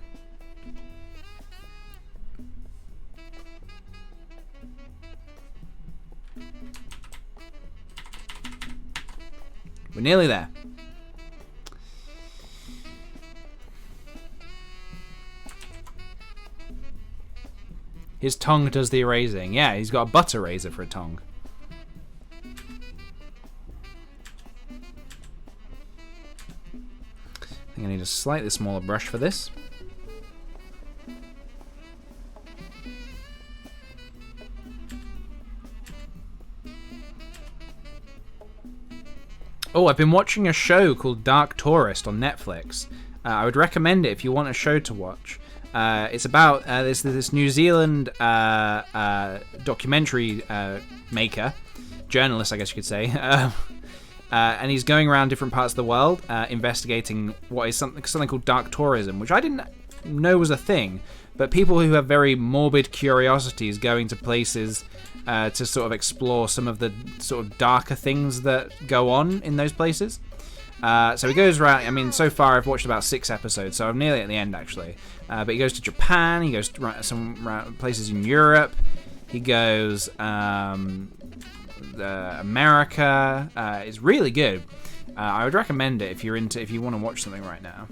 We're nearly there. His tongue does the erasing. Yeah, he's got a butt eraser for a tongue. I think I need a slightly smaller brush for this. Oh, I've been watching a show called Dark Tourist on Netflix. I would recommend it if you want a show to watch. It's about this New Zealand documentary maker, journalist, I guess you could say, and he's going around different parts of the world investigating what is something called dark tourism, which I didn't know was a thing, but people who have very morbid curiosities going to places to sort of explore some of the sort of darker things that go on in those places. So he goes around. I mean, so far I've watched about 6 episodes, so I'm nearly at the end actually. But he goes to Japan. He goes to some places in Europe. He goes America. It's really good. I would recommend it if you want to watch something right now.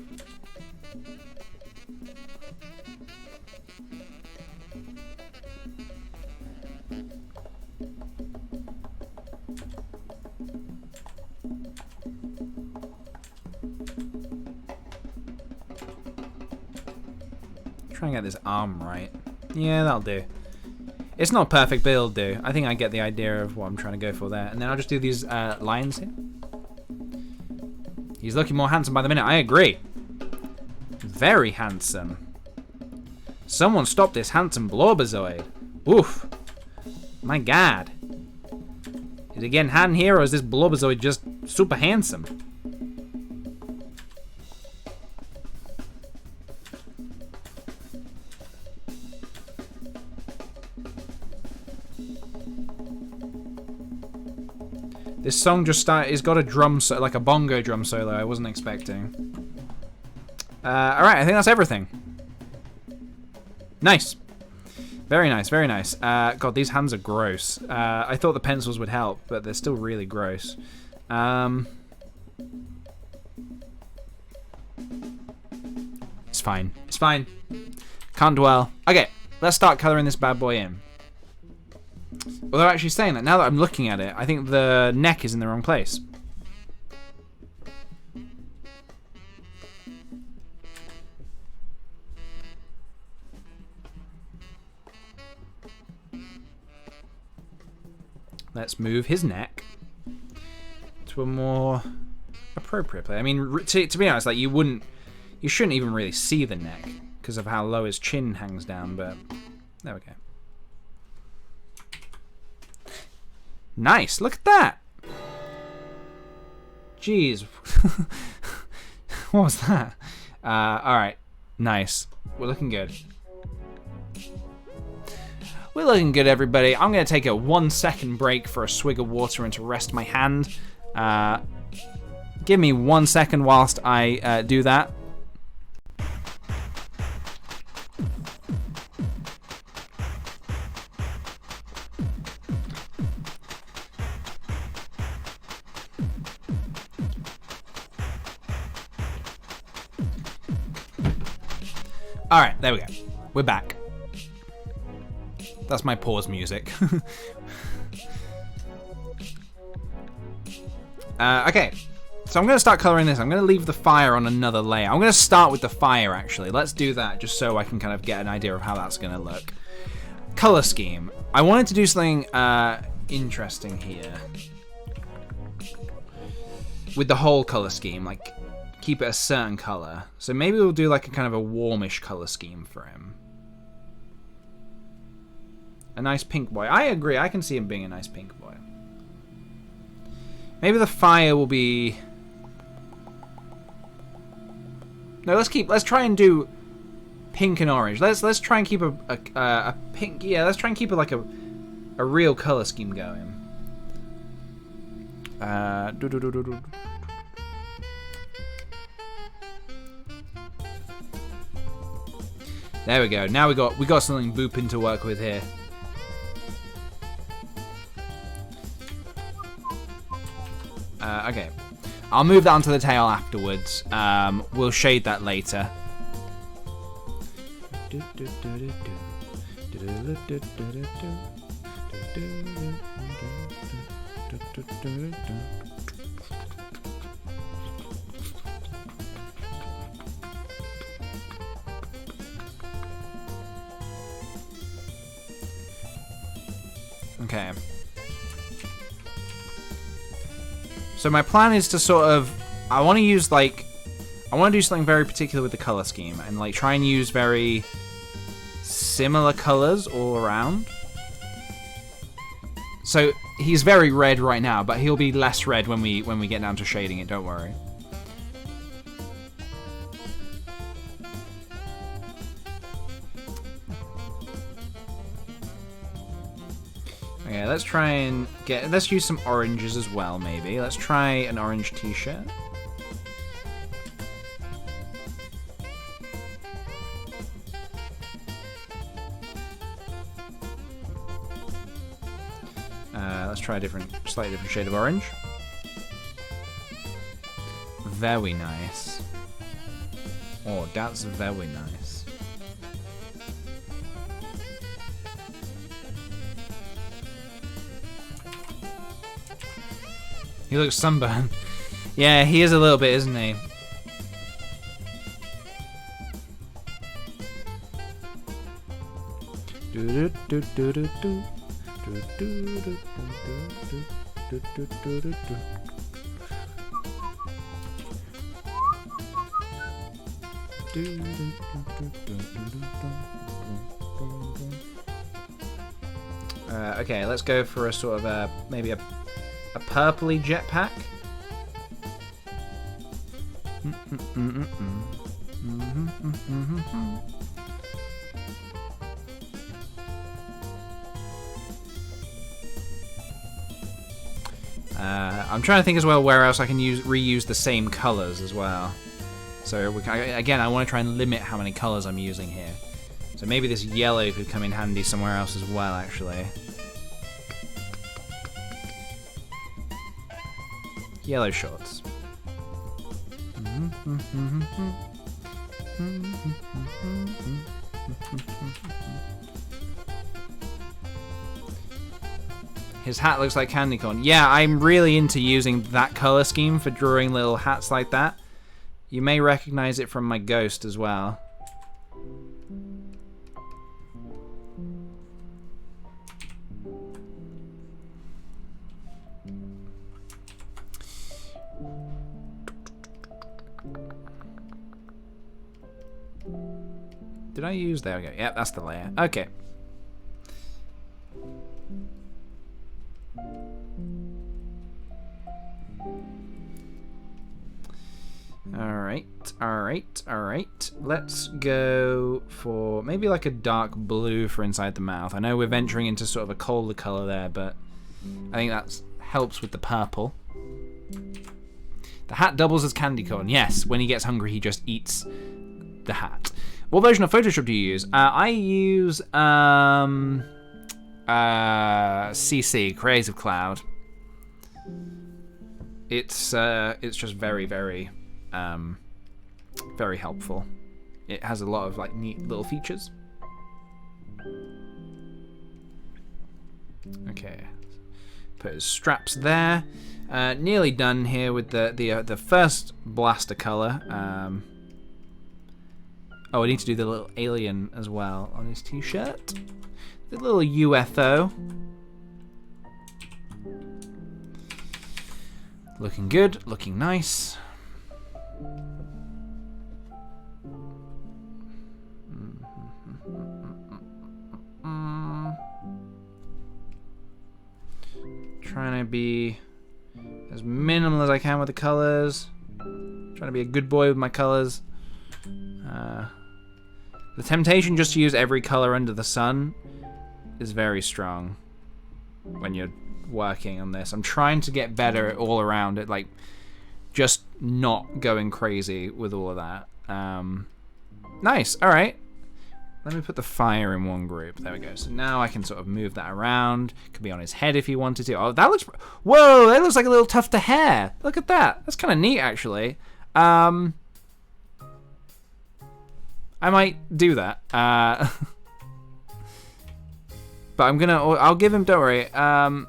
Try and get this arm right. Yeah, that'll do. It's not perfect, but it'll do. I think I get the idea of what I'm trying to go for there. And then I'll just do these lines here. He's looking more handsome by the minute. I agree. Very handsome. Someone stop this handsome Blorbazoid. Oof. My God. Is it getting hot in here, or is this Blorbazoid just super handsome? This song just started. It's got a drum so like a bongo drum solo. I wasn't expecting. All right, I think that's everything. Nice. Very nice, very nice. God, these hands are gross. I thought the pencils would help, but they're still really gross. It's fine. It's fine. Can't dwell. Okay, let's start colouring this bad boy in. Although actually saying that, now that I'm looking at it, I think the neck is in the wrong place. Let's move his neck to a more appropriate place. I mean, to be honest, like you shouldn't even really see the neck because of how low his chin hangs down, but there we go. Nice, look at that. Jeez. What was that? Alright, nice. We're looking good. We're looking good, everybody. I'm going to take a 1 second break for a swig of water and to rest my hand. Give me 1 second whilst I do that. Alright, there we go. We're back. That's my pause music. Okay, so I'm going to start colouring this. I'm going to leave the fire on another layer. I'm going to start with the fire, actually. Let's do that, just so I can kind of get an idea of how that's going to look. Colour scheme. I wanted to do something interesting here. With the whole colour scheme, like, keep it a certain colour. So maybe we'll do like a kind of a warmish colour scheme for him. A nice pink boy. I agree, I can see him being a nice pink boy. Maybe the fire will be... No, let's try and do pink and orange. Let's try and keep a pink... Yeah, let's try and keep it like a real colour scheme going. There we go. Now we got something booping to work with here. Okay, I'll move that onto the tail afterwards. We'll shade that later. Okay. So my plan is to sort of, I want to do something very particular with the color scheme and like try and use very similar colors all around. So he's very red right now, but he'll be less red when we get down to shading it, don't worry. Okay, let's try and let's use some oranges as well, maybe. Let's try an orange t-shirt. Let's try a slightly different shade of orange. Very nice. Oh, that's very nice. He looks sunburned. Yeah, he is a little bit, isn't he? Okay, let's go for a sort of maybe a purpley jetpack. I'm trying to think as well where else I can reuse the same colors as well. So again, I want to try and limit how many colors I'm using here. So maybe this yellow could come in handy somewhere else as well, actually. Yellow shorts. His hat looks like candy corn. Yeah, I'm really into using that color scheme for drawing little hats like that. You may recognize it from my ghost as well. Did I use... There we go. Yep, that's the layer. Okay. Alright. Let's go for maybe like a dark blue for inside the mouth. I know we're venturing into sort of a colder color there, but I think that helps with the purple. The hat doubles as candy corn. Yes, when he gets hungry, he just eats the hat. What version of Photoshop do you use? I use CC, Creative Cloud. It's just very, very very helpful. It has a lot of like neat little features. Okay, put his straps there. Nearly done here with the first blaster color. Oh, I need to do the little alien as well on his t-shirt. The little UFO. Looking good, looking nice. Trying to be as minimal as I can with the colors. Trying to be a good boy with my colors. The temptation just to use every color under the sun is very strong when you're working on this. I'm trying to get better all around it, like just not going crazy with all of that. Nice. All right. Let me put the fire in one group. There we go. So now I can sort of move that around. Could be on his head if he wanted to. Oh, that looks... Whoa, that looks like a little tuft of hair. Look at that. That's kind of neat, actually. I might do that. But I'm gonna... I'll give him... Don't worry. How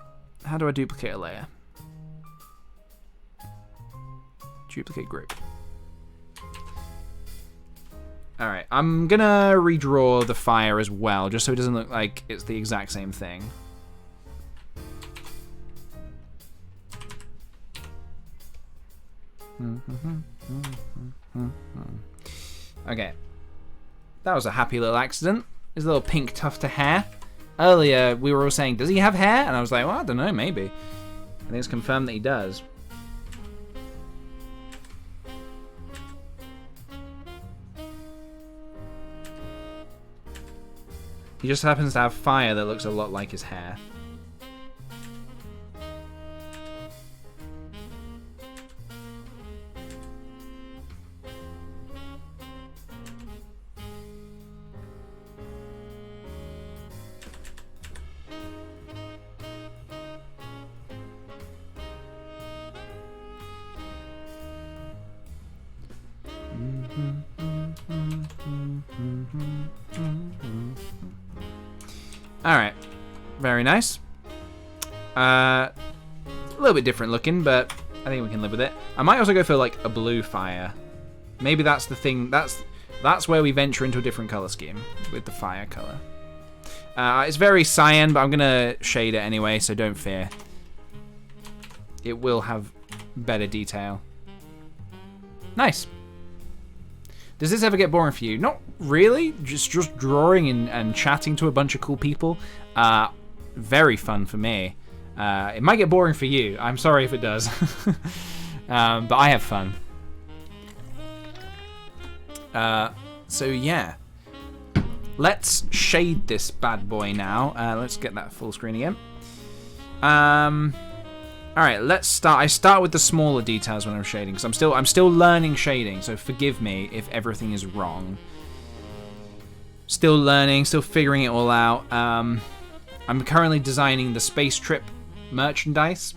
do I duplicate a layer? Duplicate group. Alright, I'm gonna redraw the fire as well, just so it doesn't look like it's the exact same thing. Okay. That was a happy little accident. His little pink tuft of hair. Earlier, we were all saying, does he have hair? And I was like, well, I don't know, maybe. I think it's confirmed that he does. He just happens to have fire that looks a lot like his hair. Alright, very nice. A little bit different looking, but I think we can live with it. I might also go for like a blue fire. Maybe that's the thing, that's where we venture into a different color scheme with the fire color. It's very cyan, but I'm gonna shade it anyway, so don't fear. It will have better detail. Nice. Does this ever get boring for you? Not really. Just drawing and chatting to a bunch of cool people. Very fun for me. It might get boring for you. I'm sorry if it does. But I have fun. So yeah. Let's shade this bad boy now. Let's get that full screen again. Alright, All right, let's start. I start with the smaller details when I'm shading, because I'm still learning shading. So forgive me if everything is wrong. Still learning, still figuring it all out. I'm currently designing the space trip merchandise,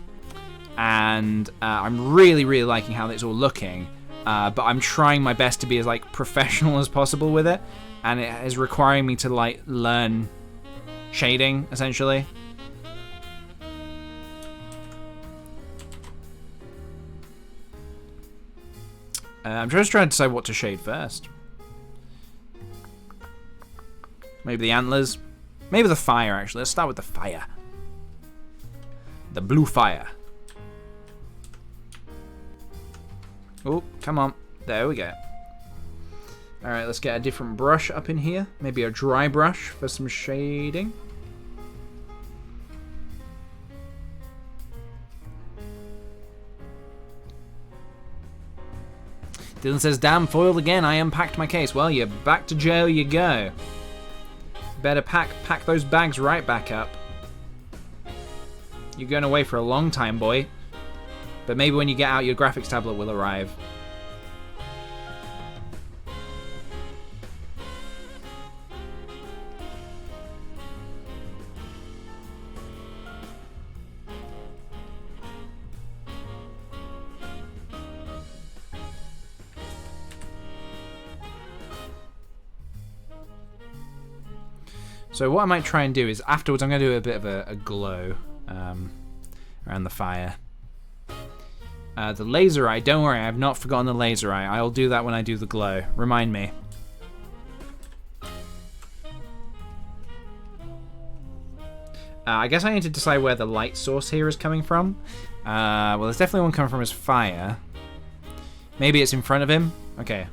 and I'm really liking how it's all looking. But I'm trying my best to be as like professional as possible with it, and it is requiring me to like learn shading essentially. I'm just trying to decide what to shade first. Maybe the antlers. Maybe the fire, actually. Let's start with the fire. The blue fire. Oh, come on. There we go. Alright, let's get a different brush up in here. Maybe a dry brush for some shading. Dylan says, damn, foiled again. I unpacked my case. Well, you're back to jail you go. Better pack those bags right back up. You're going away for a long time, boy. But maybe when you get out, your graphics tablet will arrive. So what I might try and do is afterwards I'm going to do a bit of a glow around the fire. The laser eye, don't worry, I've not forgotten the laser eye. I'll do that when I do the glow. Remind me. I guess I need to decide where the light source here is coming from. Well, there's definitely one coming from his fire. Maybe it's in front of him? Okay.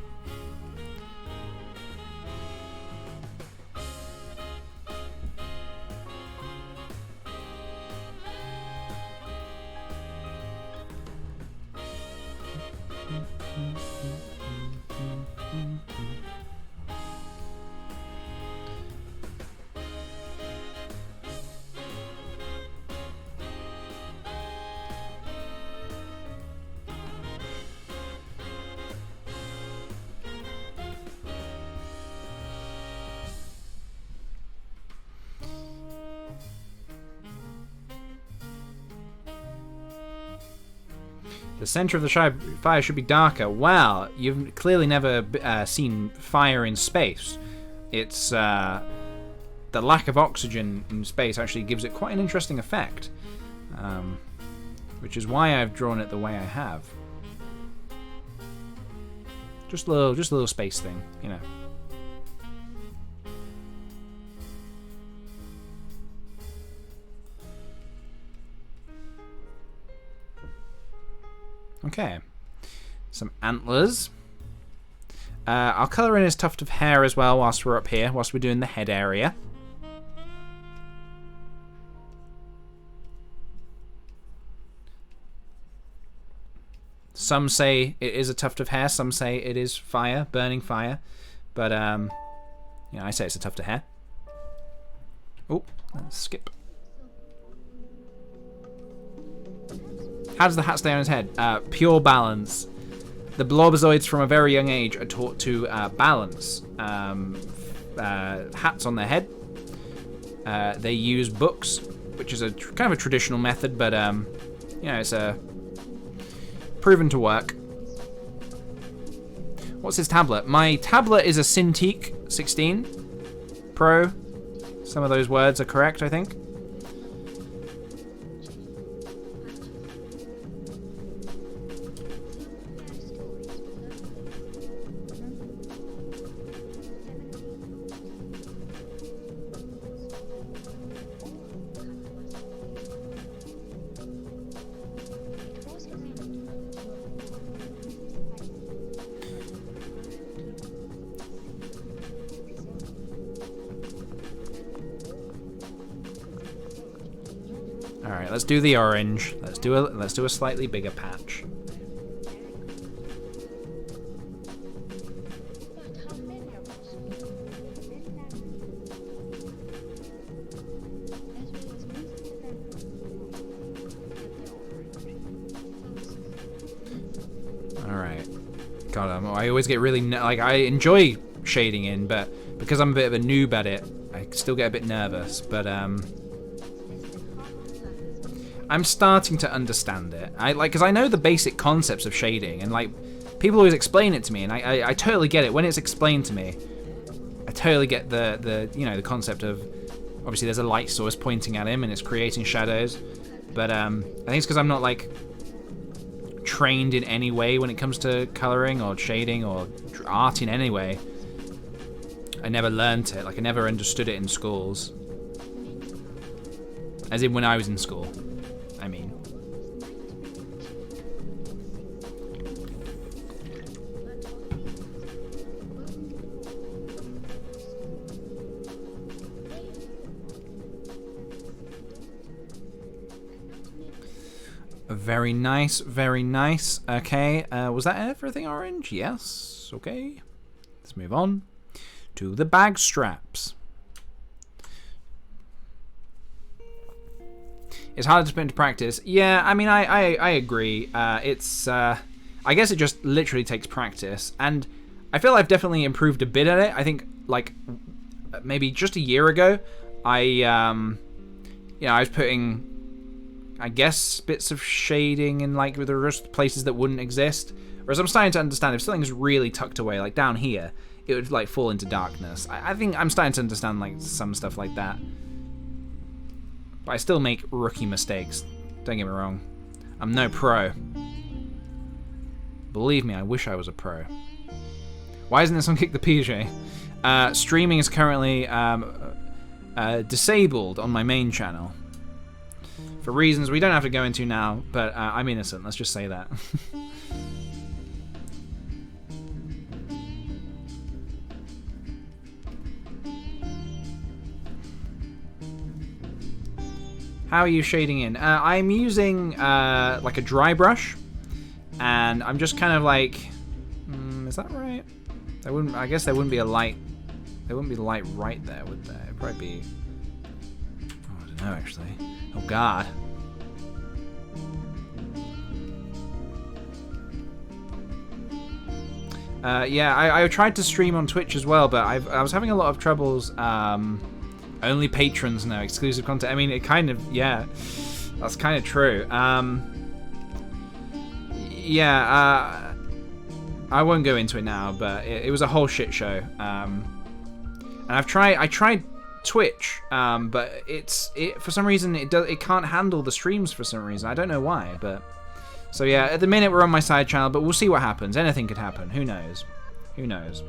The center of the fire should be darker. Well, you've clearly never seen fire in space. It's the lack of oxygen in space actually gives it quite an interesting effect, which is why I've drawn it the way I have. Just a little space thing, you know. Okay, some antlers. I'll colour in his tuft of hair as well whilst we're up here, whilst we're doing the head area. Some say it is a tuft of hair, some say it is fire, burning fire. But, you know, I say it's a tuft of hair. Oh, let's skip. How does the hat stay on his head? Pure balance. The blobozoids from a very young age are taught to balance hats on their head. They use books, which is a kind of a traditional method, but you know, it's proven to work. What's his tablet? My tablet is a Cintiq 16 Pro. Some of those words are correct, I think. Alright, let's do the orange. Let's do a slightly bigger patch. God, I always get really like I enjoy shading in, but because I'm a bit of a noob at it, I still get a bit nervous. But I'm starting to understand it. Because I know the basic concepts of shading, and like people always explain it to me, and I totally get it when it's explained to me. I totally get the you know, the concept of obviously there's a light source pointing at him and it's creating shadows, but I think it's because I'm not like trained in any way when it comes to coloring or shading or art in any way. I never learned it. Like I never understood it in schools, as in when I was in school. I mean. Very nice, very nice. Okay, was that everything orange? Yes. Okay. Let's move on to the bag straps. It's harder to put into practice. Yeah, I mean, I agree. It's I guess it just literally takes practice, and I feel I've definitely improved a bit at it. I think like maybe just a year ago, I was putting, I guess, bits of shading in like with the rest places that wouldn't exist. Whereas I'm starting to understand if something's really tucked away, like down here, it would like fall into darkness. I think I'm starting to understand like some stuff like that. But I still make rookie mistakes. Don't get me wrong. I'm no pro. Believe me, I wish I was a pro. Why isn't this on Kick the PJ? Streaming is currently disabled on my main channel. For reasons we don't have to go into now, but I'm innocent, let's just say that. How are you shading in? I'm using like a dry brush, and I'm just kind of like, is that right? I guess there wouldn't be a light. There wouldn't be the light right there, would there? It'd probably be. Oh, I don't know actually. Oh God. Yeah, I tried to stream on Twitch as well, but I was having a lot of troubles. Only patrons know exclusive content. I mean, it kind of, yeah, that's kind of true. Yeah, I won't go into it now, but it was a whole shit show. And I tried Twitch, but for some reason it can't handle the streams for some reason. I don't know why, but so yeah, at the minute we're on my side channel, but we'll see what happens. Anything could happen. Who knows? Who knows?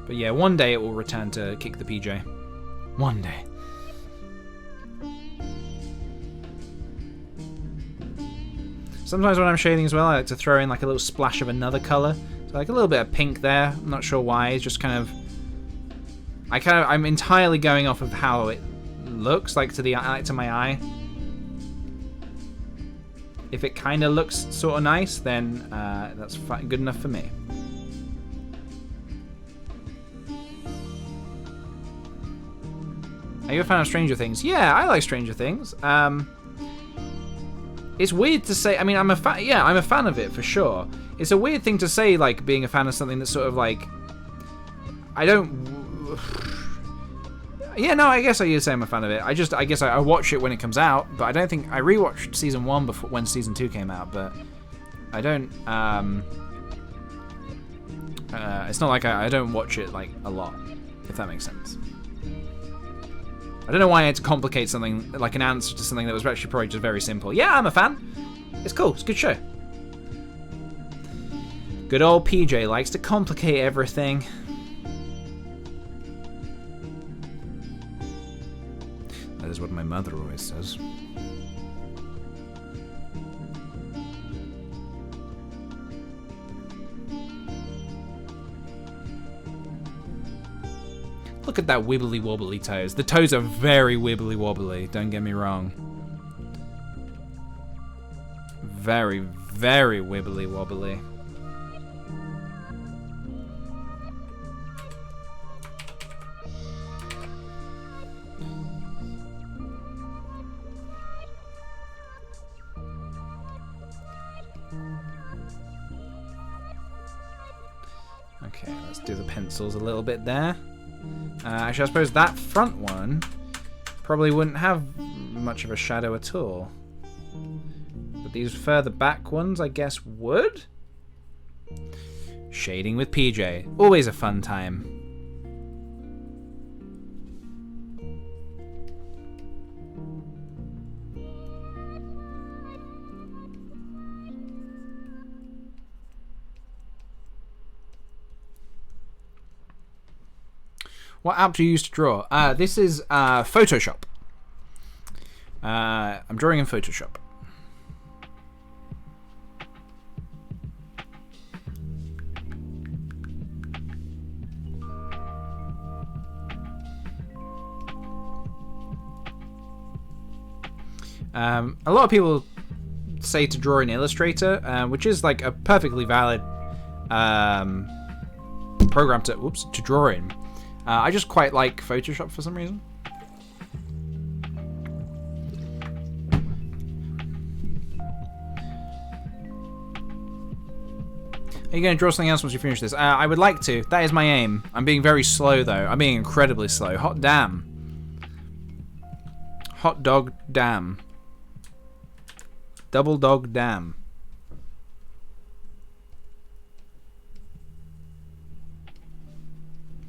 But yeah, one day it will return to Kick the PJ. One day. Sometimes when I'm shading as well, I like to throw in like a little splash of another colour. So like a little bit of pink there. I'm not sure why. It's just kind of... I'm entirely going off of how it looks like to my eye. If it kind of looks sort of nice, then that's good enough for me. Are you a fan of Stranger Things? Yeah, I like Stranger Things. It's weird to say. I mean, I'm a fan. Yeah, I'm a fan of it for sure. It's a weird thing to say, like being a fan of something that's sort of like. I don't. Yeah, no, I guess I would say I'm a fan of it. I guess I watch it when it comes out, but I don't think I rewatched season 1 before when season 2 came out. But I don't. It's not like I don't watch it like a lot, if that makes sense. I don't know why I had to complicate something, like an answer to something that was actually probably just very simple. Yeah, I'm a fan. It's cool. It's a good show. Good old PJ likes to complicate everything. That is what my mother always says. Look at that wibbly wobbly toes. The toes are very wibbly wobbly, don't get me wrong. Very, very wibbly wobbly. Okay, let's do the pencils a little bit there. Actually, I suppose that front one probably wouldn't have much of a shadow at all. But these further back ones, I guess, would? Shading with PJ. Always a fun time. What app do you use to draw? This is Photoshop. I'm drawing in Photoshop. A lot of people say to draw in Illustrator, which is like a perfectly valid program to draw in. I just quite like Photoshop for some reason. Are you going to draw something else once you finish this? I would like to. That is my aim. I'm being very slow, though. I'm being incredibly slow. Hot damn. Hot dog damn. Double dog damn.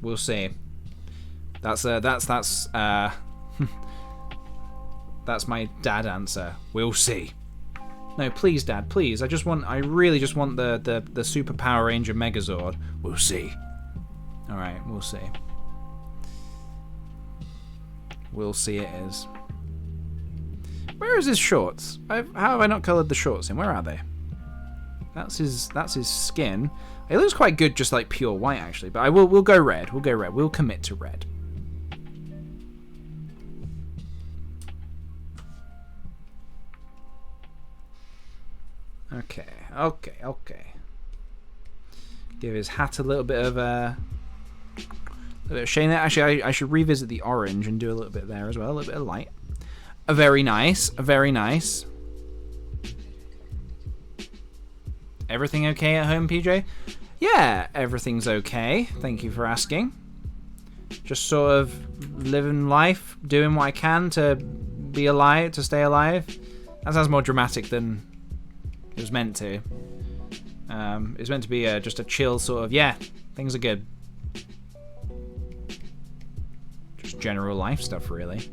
We'll see. That's that's my dad answer. We'll see. No, please, Dad, please. I really just want the Super Power Ranger Megazord. We'll see. All right, we'll see. We'll see it is. Where is his shorts? How have I not coloured the shorts in? Where are they? That's his skin. It looks quite good, just like pure white, actually. But we'll go red. We'll go red. We'll commit to red. Okay. Give his hat a little bit of shade there. Actually, I should revisit the orange and do a little bit there as well. A little bit of light. Very nice. Very nice. Everything okay at home, PJ? Yeah, everything's okay. Thank you for asking. Just sort of living life, doing what I can to be alive, to stay alive. That sounds more dramatic than it was meant to. It was meant to be just a chill sort of, yeah, things are good. Just general life stuff, really.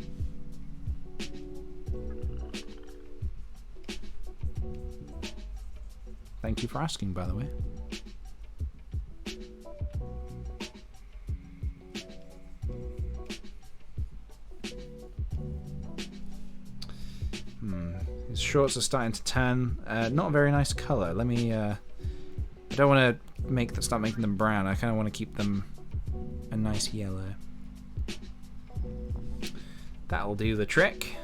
Thank you for asking, by the way. His shorts are starting to turn not a very nice colour. Let me. I don't want to start making them brown. I kind of want to keep them a nice yellow. That'll do the trick.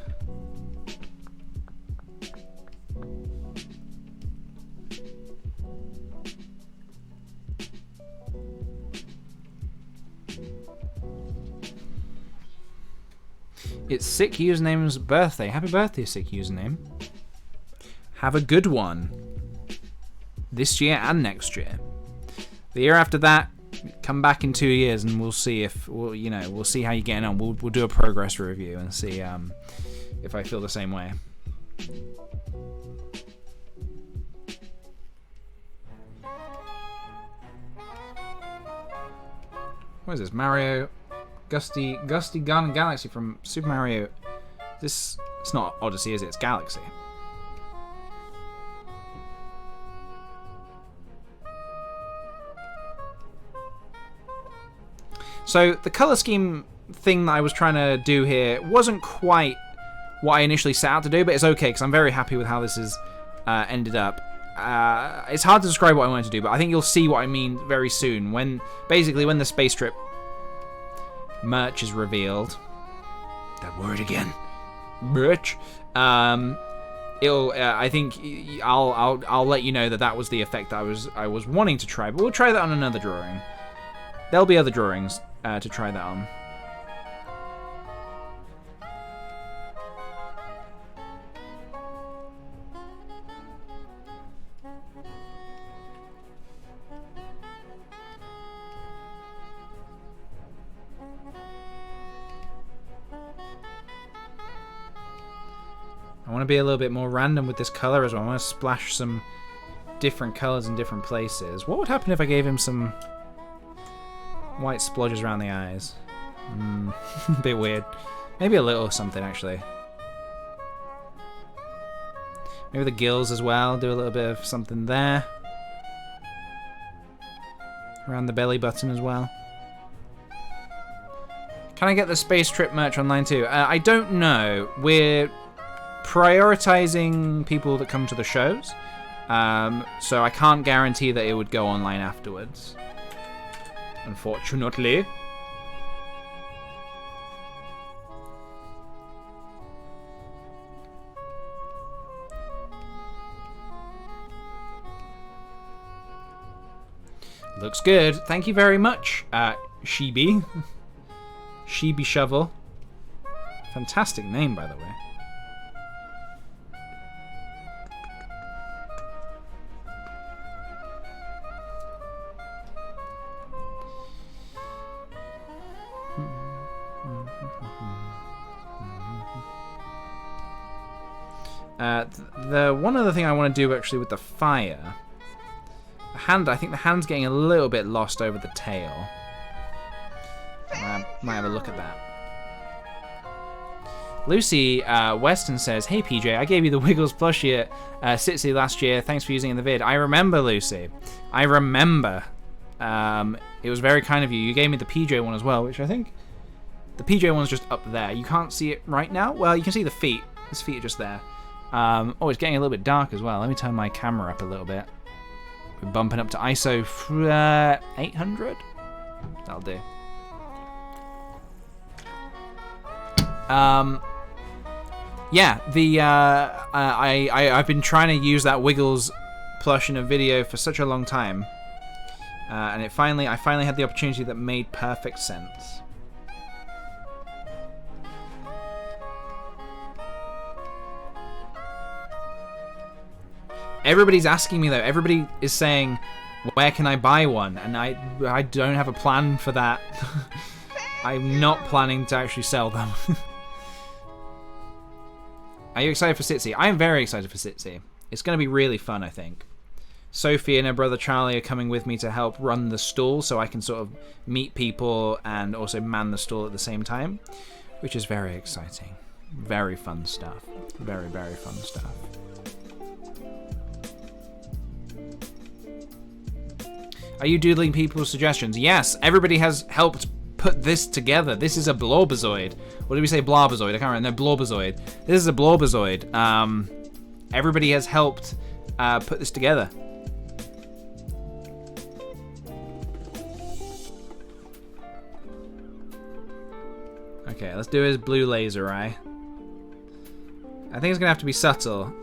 It's Sick Username's birthday. Happy birthday, Sick Username. Have a good one. This year and next year. The year after that, come back in 2 years and we'll see if we'll see how you're getting on. We'll do a progress review and see if I feel the same way. What is this? Mario Gusty Gun Galaxy from Super Mario. It's not Odyssey, is it? It's Galaxy. So the color scheme thing that I was trying to do here wasn't quite what I initially set out to do, but it's okay because I'm very happy with how this has ended up. It's hard to describe what I wanted to do, but I think you'll see what I mean very soon when the space trip merch is revealed. That word again. Merch. I think I'll let you know that was the effect that I was wanting to try, but we'll try that on another drawing. There'll be other drawings to try that on. I want to be a little bit more random with this color as well. I want to splash some different colors in different places. What would happen if I gave him some white splodges around the eyes? A bit weird. Maybe a little something, actually. Maybe the gills as well. Do a little bit of something there. Around the belly button as well. Can I get the Space Trip merch online too? I don't know. We're prioritizing people that come to the shows. So I can't guarantee that it would go online afterwards. Unfortunately. Looks good. Thank you very much, Sheeby. Sheeby Shovel. Fantastic name, by the way. The one other thing I want to do actually with the fire. The hand, I think the hand's getting a little bit lost over the tail. Might have a look at that. Lucy Weston says, "Hey PJ, I gave you the Wiggles plushie at Sitsy last year. Thanks for using it in the vid." I remember, Lucy. I remember. It was very kind of you. You gave me the PJ one as well, which I think the PJ one's just up there. You can't see it right now. Well, you can see the feet. His feet are just there. Oh, it's getting a little bit dark as well. Let me turn my camera up a little bit. We're bumping up to ISO 800. That'll do. Yeah, the I've been trying to use that Wiggles plush in a video for such a long time, and I finally had the opportunity that made perfect sense. Everybody's asking me though. Everybody is saying, "Where can I buy one?" And I don't have a plan for that. I'm not planning to actually sell them. Are you excited for Sitsy? I am very excited for Sitsy. It's going to be really fun, I think. Sophie and her brother Charlie are coming with me to help run the stall, so I can sort of meet people and also man the stall at the same time, which is very exciting. Very fun stuff. Very, very fun stuff. Are you doodling people's suggestions? Yes, everybody has helped put this together. This is a Blorbazoid. What did we say? Blorbazoid. I can't remember. No, Blorbazoid. This is a Blorbazoid. Everybody has helped put this together. Okay, let's do his blue laser eye. I think it's gonna have to be subtle.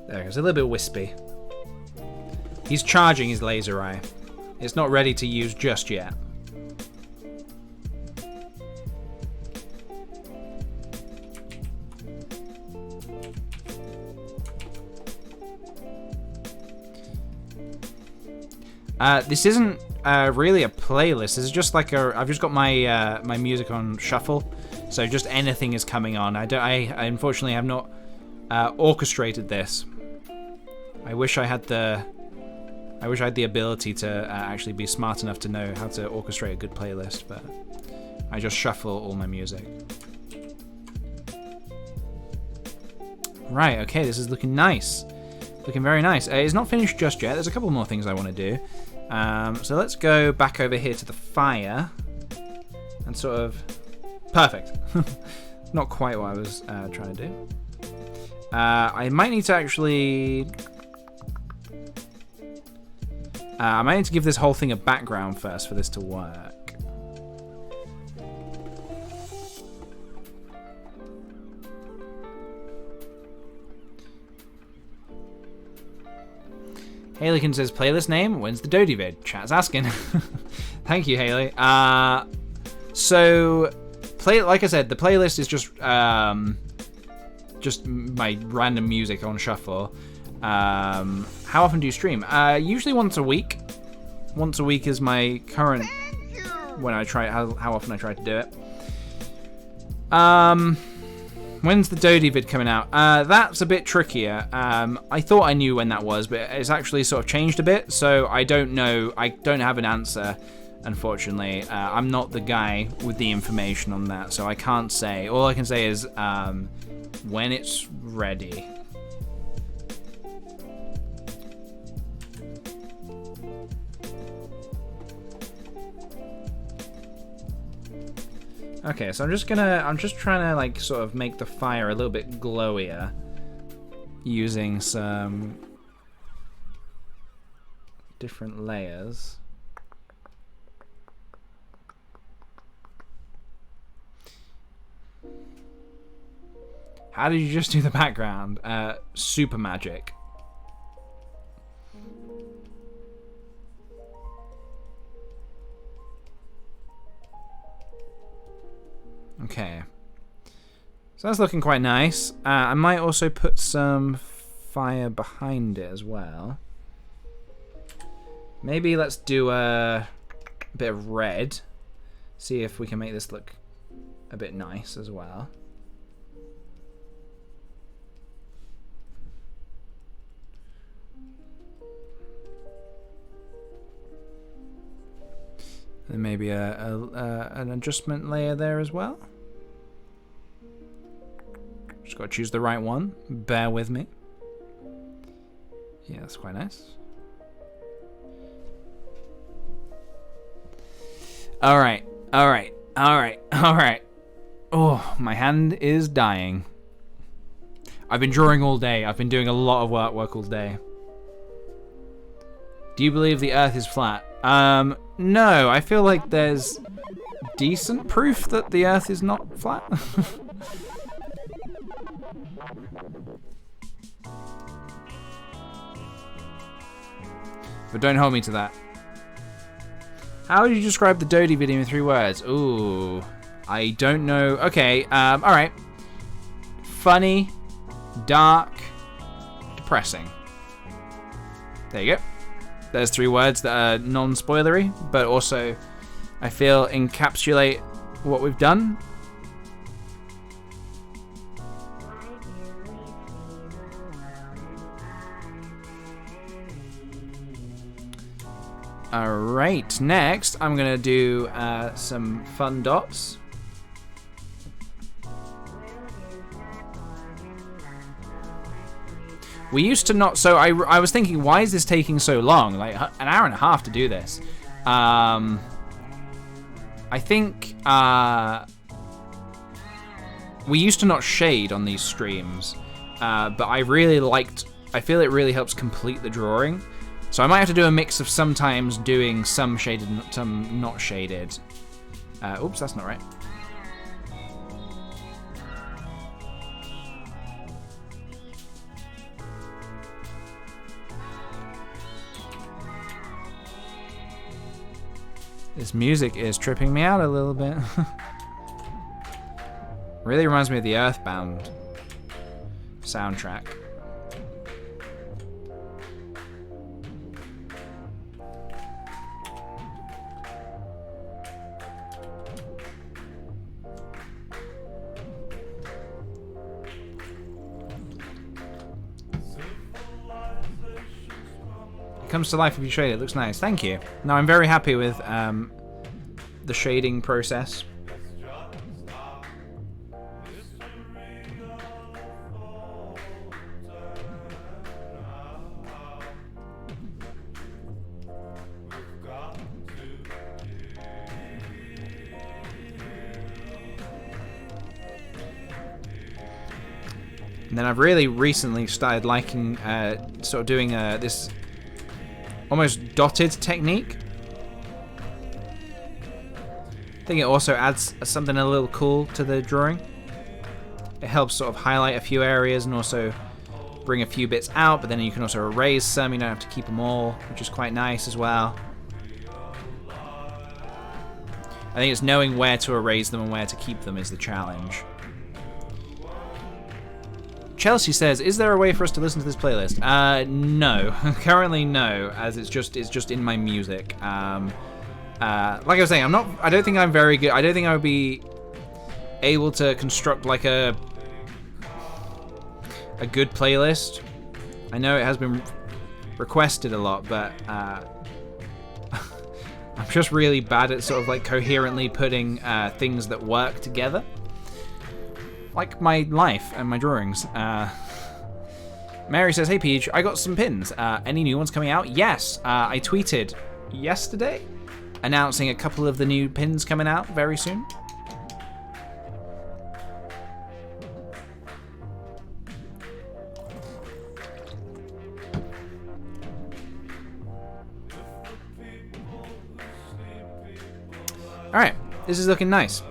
There, it's a little bit wispy. He's charging his laser eye. It's not ready to use just yet. This isn't really a playlist. This is just like I've just got my my music on shuffle, so just anything is coming on. I unfortunately have not orchestrated this. I wish I had the ability to actually be smart enough to know how to orchestrate a good playlist, but I just shuffle all my music. Right, okay, this is looking nice. Looking very nice. It's not finished just yet. There's a couple more things I want to do. So let's go back over here to the fire and sort of... Perfect. Not quite what I was trying to do. I might need to actually... I might need to give this whole thing a background first for this to work. Haleykin says, playlist name, when's the Dodie vid? Chat's asking. Thank you, Haley. So, like I said, the playlist is just my random music on shuffle. How often do you stream? Usually once a week. Once a week is my current when I try how often I try to do it. When's the Dodie vid coming out? That's a bit trickier. I thought I knew when that was, but it's actually sort of changed a bit, so I don't know. I don't have an answer, unfortunately. I'm not the guy with the information on that, so I can't say. All I can say is when it's ready. Okay, so I'm just trying to like sort of make the fire a little bit glowier using some different layers. How did you just do the background? Super magic. Okay, so that's looking quite nice. I might also put some fire behind it as well. Maybe let's do a bit of red. See if we can make this look a bit nice as well. And maybe an adjustment layer there as well. Just got to choose the right one. Bear with me. Yeah, that's quite nice. Alright, alright, alright, alright. Oh, my hand is dying. I've been drawing all day. I've been doing a lot of work all day. Do you believe the Earth is flat? No, I feel like there's decent proof that the Earth is not flat. But don't hold me to that. How would you describe the Dodie video in 3 words? Ooh, I don't know. Okay, alright. Funny, dark, depressing. There you go. There's 3 words that are non-spoilery, but also I feel encapsulate what we've done. Alright, next I'm going to do some fun dots. We used to not, so I was thinking, why is this taking so long? Like an hour and a half to do this. I think we used to not shade on these streams, but I feel it really helps complete the drawing. So I might have to do a mix of sometimes doing some shaded and some not shaded. Oops, that's not right. This music is tripping me out a little bit. Really reminds me of the Earthbound soundtrack. Comes to life if you shade it. Looks nice. Thank you. No, I'm very happy with the shading process. And then I've really recently started liking sort of doing this almost dotted technique. I think it also adds something a little cool to the drawing. It helps sort of highlight a few areas and also bring a few bits out, but then you can also erase some. You don't have to keep them all, which is quite nice as well. I think it's knowing where to erase them and where to keep them is the challenge. Chelsea says, "Is there a way for us to listen to this playlist?" No, currently no, as it's just in my music. Like I was saying, I don't think I'm very good. I don't think I would be able to construct like a good playlist. I know it has been requested a lot, but I'm just really bad at sort of like coherently putting things that work together. Like my life and my drawings. Mary says, "Hey Peach, I got some pins. Any new ones coming out?" Yes, I tweeted yesterday announcing a couple of the new pins coming out very soon. Alright, this is looking nice.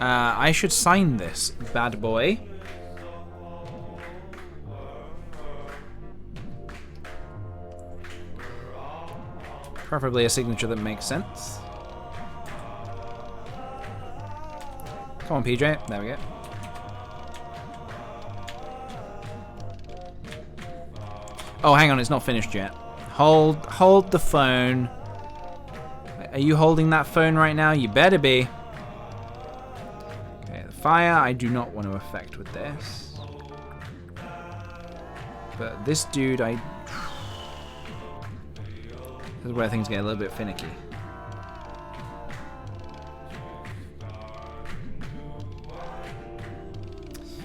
I should sign this bad boy. Preferably a signature that makes sense. Come on, PJ. There we go. Oh, hang on. It's not finished yet. Hold the phone. Are you holding that phone right now? You better be. Fire, I do not want to affect with this. But this dude, This is where things get a little bit finicky.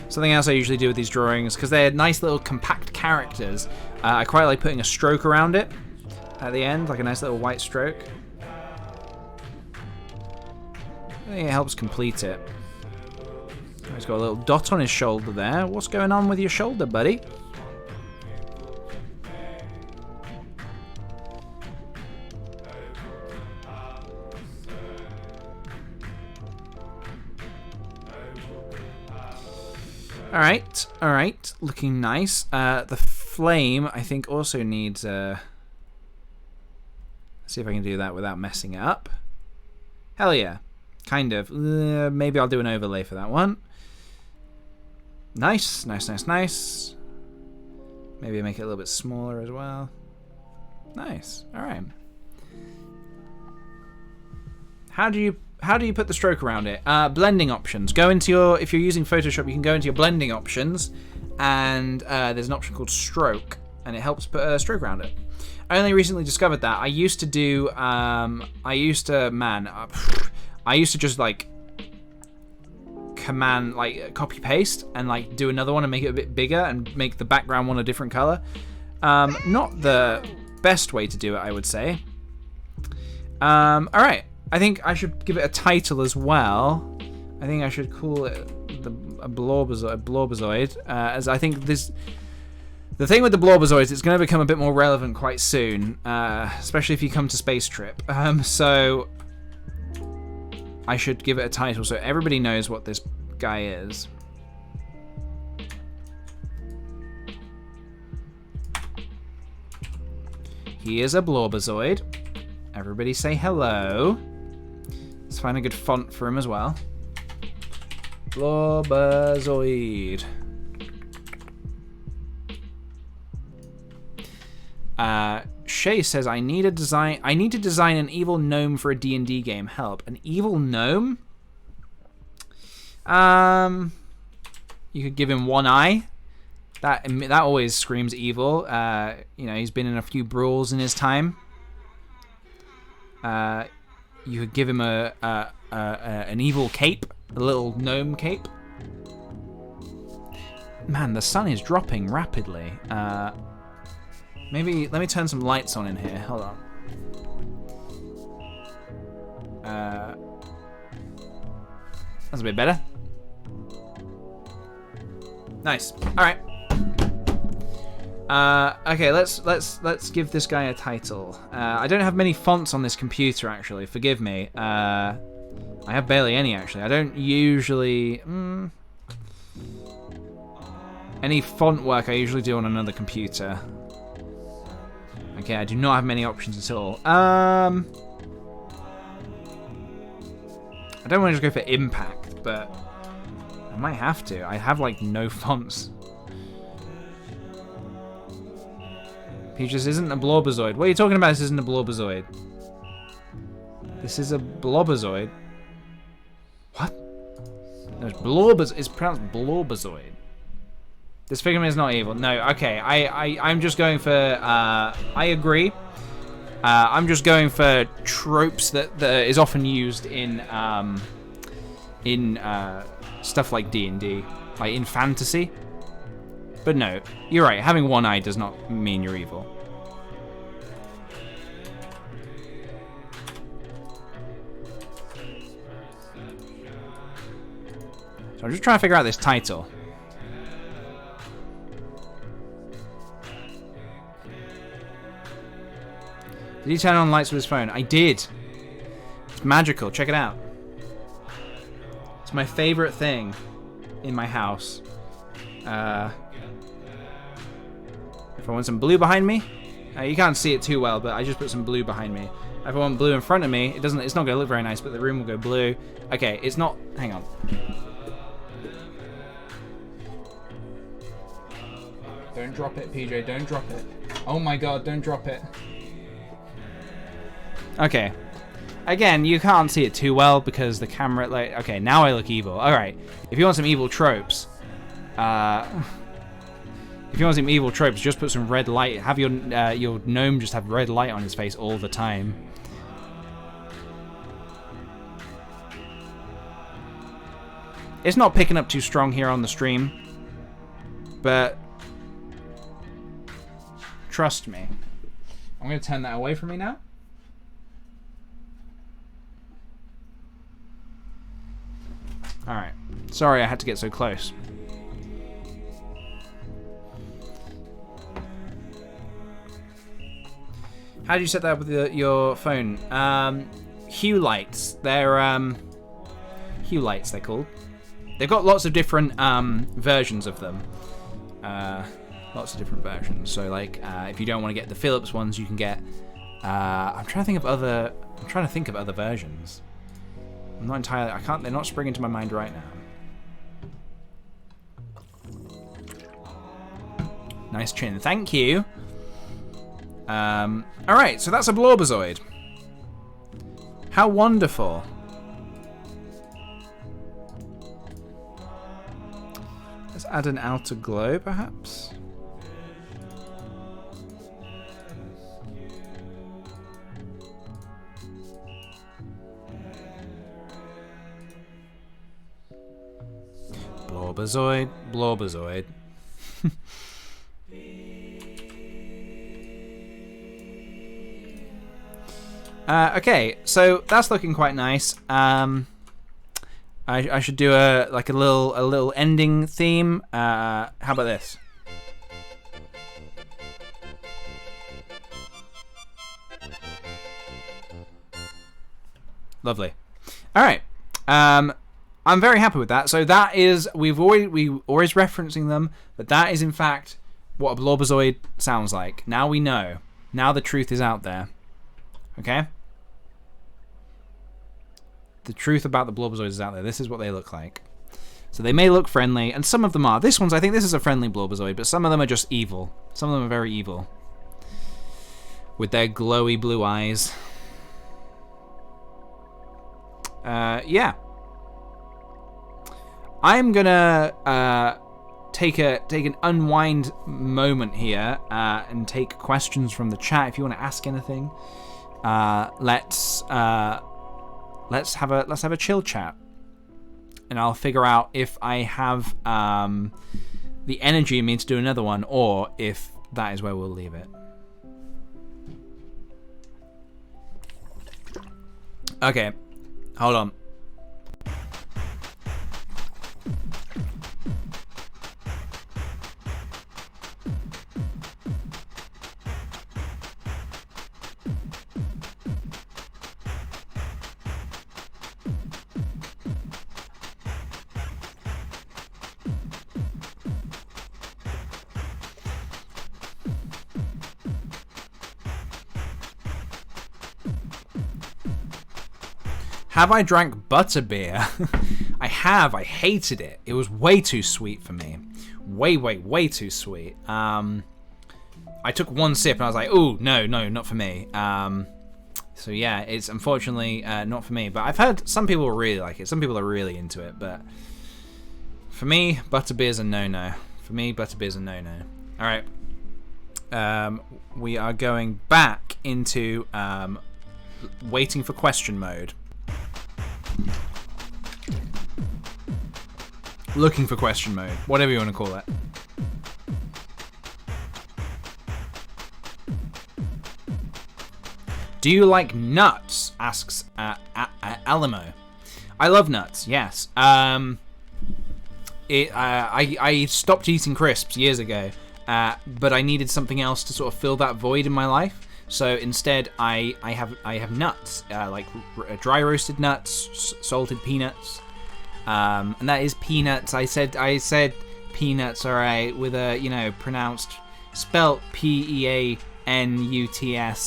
Something else I usually do with these drawings, because they're nice little compact characters, I quite like putting a stroke around it at the end, like a nice little white stroke. I think it helps complete it. He's got a little dot on his shoulder there. What's going on with your shoulder, buddy? Alright. Looking nice. The flame, I think, also needs... Let's see if I can do that without messing it up. Hell yeah. Kind of. Maybe I'll do an overlay for that one. Nice. Maybe make it a little bit smaller as well. Nice. Alright. How do you put the stroke around it? Blending options. Go into your, if you're using Photoshop, you can go into your blending options, and there's an option called stroke, and it helps put a stroke around it. I only recently discovered that. I used to do, I used to just like command, like copy paste and like do another one and make it a bit bigger and make the background one a different color. Not the best way to do it, I would say. Alright. I think I should give it a title as well. I think I should call it a Blorbozoid, as I think this... The thing with the Blorbozoids, it's going to become a bit more relevant quite soon, especially if you come to Space Trip. So I should give it a title so everybody knows what this guy is. He is a Blorbozoid. Everybody say hello. Let's find a good font for him as well. Blorbozoid. Shay says, I need to design an evil gnome for a D&D game. Help. An evil gnome? You could give him one eye. That always screams evil. You know, he's been in a few brawls in his time. You could give him an evil cape, a little gnome cape. Man, the sun is dropping rapidly. Maybe let me turn some lights on in here. Hold on. That's a bit better. Nice. All right. Okay, let's give this guy a title. I don't have many fonts on this computer, actually. Forgive me. I have barely any, actually. I don't usually... Any font work I usually do on another computer. Okay, I do not have many options at all. I don't want to just go for impact, but I might have to. I have, like, no fonts. Peaches isn't a blobberzoid. What are you talking about? This isn't a blobberzoid. This is a blobberzoid. What? No, it's blobbers. It's pronounced blobberzoid. This figment is not evil. No, okay. I'm just going for... I agree. I'm just going for tropes that is often used in stuff like D&D, like in fantasy. But no, you're right. Having one eye does not mean you're evil. So I'm just trying to figure out this title. Did he turn on lights with his phone? I did. It's magical. Check it out. It's my favorite thing in my house. If I want some blue behind me, you can't see it too well, but I just put some blue behind me. If I want blue in front of me, it's not going to look very nice, but the room will go blue. Okay, it's not... Hang on. Don't drop it, PJ. Don't drop it. Oh my god, don't drop it. Okay. Again, you can't see it too well because the camera... Like, okay, now I look evil. Alright. If you want some evil tropes... If you want some evil tropes, just put some red light. Have your gnome just have red light on his face all the time. It's not picking up too strong here on the stream, but trust me. I'm going to turn that away from me now. Alright. Sorry I had to get so close. How do you set that up with your phone? Hue lights. They're hue lights, they're called. They've got lots of different versions of them. Lots of different versions. So, like, if you don't want to get the Philips ones, you can get. I'm trying to think of other versions. I'm not entirely. I can't. They're not springing to my mind right now. Nice chin. Thank you. Alright, so that's a blobberzoid. How wonderful. Let's add an outer glow, perhaps. Blobberzoid, blobberzoid. Okay, so that's looking quite nice. I should do a little ending theme. How about this? Lovely. All right. I'm very happy with that. So that is we always referencing them, but that is in fact what a blobberzoid sounds like. Now we know. Now the truth is out there. Okay? The truth about the blobberzoids is out there. This is what they look like. So they may look friendly, and some of them are. This one's, I think this is a friendly blobberzoid, but some of them are just evil. Some of them are very evil. With their glowy blue eyes. Yeah. I'm gonna take an unwind moment here and take questions from the chat. If you want to ask anything, let's have a chill chat, and I'll figure out if I have the energy in me to do another one, or if that is where we'll leave it. Okay, hold on. Have I drank butterbeer? I have. I hated it. It was way too sweet for me. Way too sweet. I took one sip and I was like, "Ooh, no, not for me." So yeah, it's unfortunately not for me. But I've heard some people really like it. Some people are really into it. But for me, butterbeer's a no-no. For me, butterbeer's a no-no. All right. We are going back into waiting for question mode. Looking for question mode. Whatever you want to call it. Do you like nuts? Asks Alamo. I love nuts. Yes. I stopped eating crisps years ago, but I needed something else to sort of fill that void in my life. So instead, I have nuts, like dry roasted nuts, salted peanuts, and that is peanuts. I said peanuts, all right, with a spelt PEANUTS.